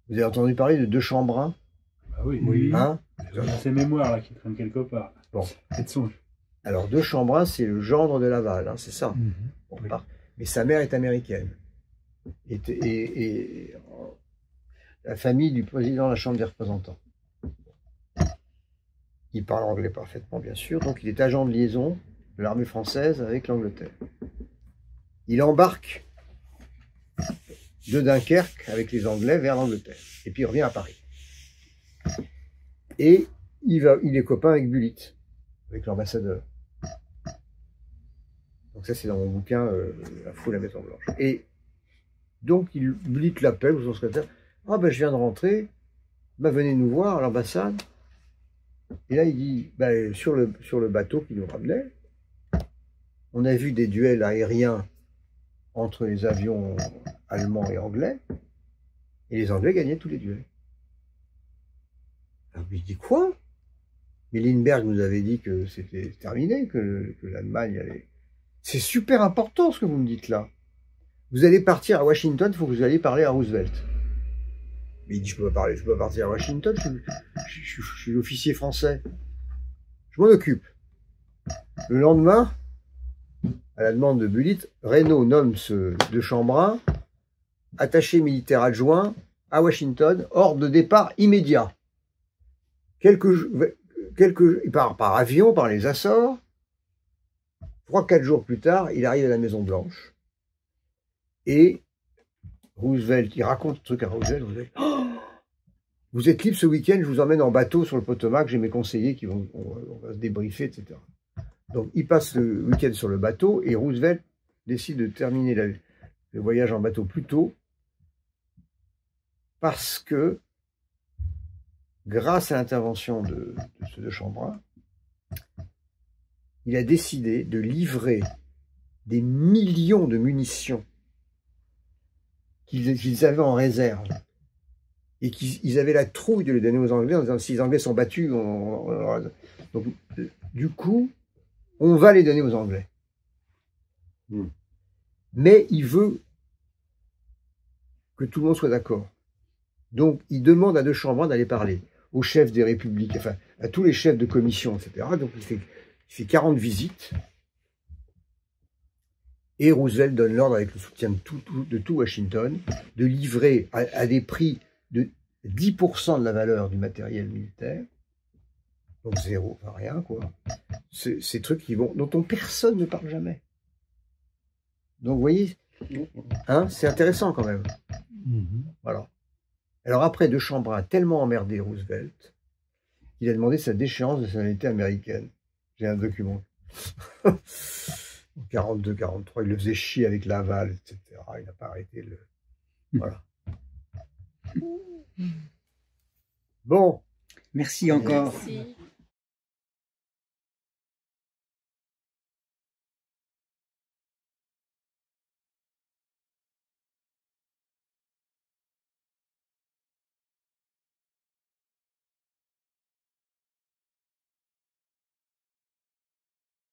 Vous avez entendu parler de De Chambrun? Ah oui. Hein? Dans ses mémoires là, qui traînent quelque part. Bon. Songe. Alors, De Chambrun, c'est le gendre de Laval, hein, c'est ça. Bon, Oui. Mais sa mère est américaine. Et la famille du président de la Chambre des représentants. Il parle anglais parfaitement, bien sûr. Donc, il est agent de liaison de l'armée française avec l'Angleterre. Il embarque de Dunkerque avec les Anglais vers l'Angleterre. Et puis il revient à Paris. Et il est copain avec Bullitt, avec l'ambassadeur. Donc ça c'est dans mon bouquin La foule à Maison Blanche. Et donc Bullitt l'appelle, ou son secrétaire, ah ben je viens de rentrer, venez nous voir à l'ambassade. Et là il dit, sur le bateau qui nous ramenait, on a vu des duels aériens entre les avions allemands et anglais, et les Anglais gagnaient tous les duels. Alors je dis quoi? Mais Lindbergh nous avait dit que c'était terminé, que l'Allemagne allait... C'est super important ce que vous me dites là. Vous allez partir à Washington, il faut que vous alliez parler à Roosevelt. Mais il dit, je peux pas partir à Washington, je suis officier français. Je m'en occupe. Le lendemain, à la demande de Bullitt, Reynaud nomme ce De Chambrun attaché militaire adjoint à Washington, ordre de départ immédiat. Il part par avion, par les Açores. 3-4 jours plus tard, il arrive à la Maison Blanche. Et Roosevelt, il raconte le truc à Roosevelt. Oh, vous êtes libre ce week-end, je vous emmène en bateau sur le Potomac, j'ai mes conseillers qui vont on va se débriefer, etc. Donc il passe le week-end sur le bateau et Roosevelt décide de terminer le voyage en bateau plus tôt parce que grâce à l'intervention de ce De Chambrun, il a décidé de livrer des millions de munitions qu'ils avaient en réserve et qu'ils avaient la trouille de les donner aux Anglais en disant si les Anglais sont battus, donc du coup, on va les donner aux Anglais. Mais il veut que tout le monde soit d'accord. Donc, il demande à De Chambrun d'aller parler aux chefs des républiques, enfin, à tous les chefs de commission, etc. Donc, il fait 40 visites. Et Roosevelt donne l'ordre, avec le soutien de tout Washington, de livrer à des prix 10% de la valeur du matériel militaire, donc zéro, enfin rien, quoi. Ces trucs dont personne ne parle jamais. Donc, vous voyez, hein, c'est intéressant quand même. Voilà. Alors après, De Chambrin a tellement emmerdé Roosevelt qu'il a demandé sa déchéance de nationalité américaine. J'ai un document. En 42-43, il le faisait chier avec Laval, etc. Il n'a pas arrêté le... Voilà. Bon. Merci encore. Merci.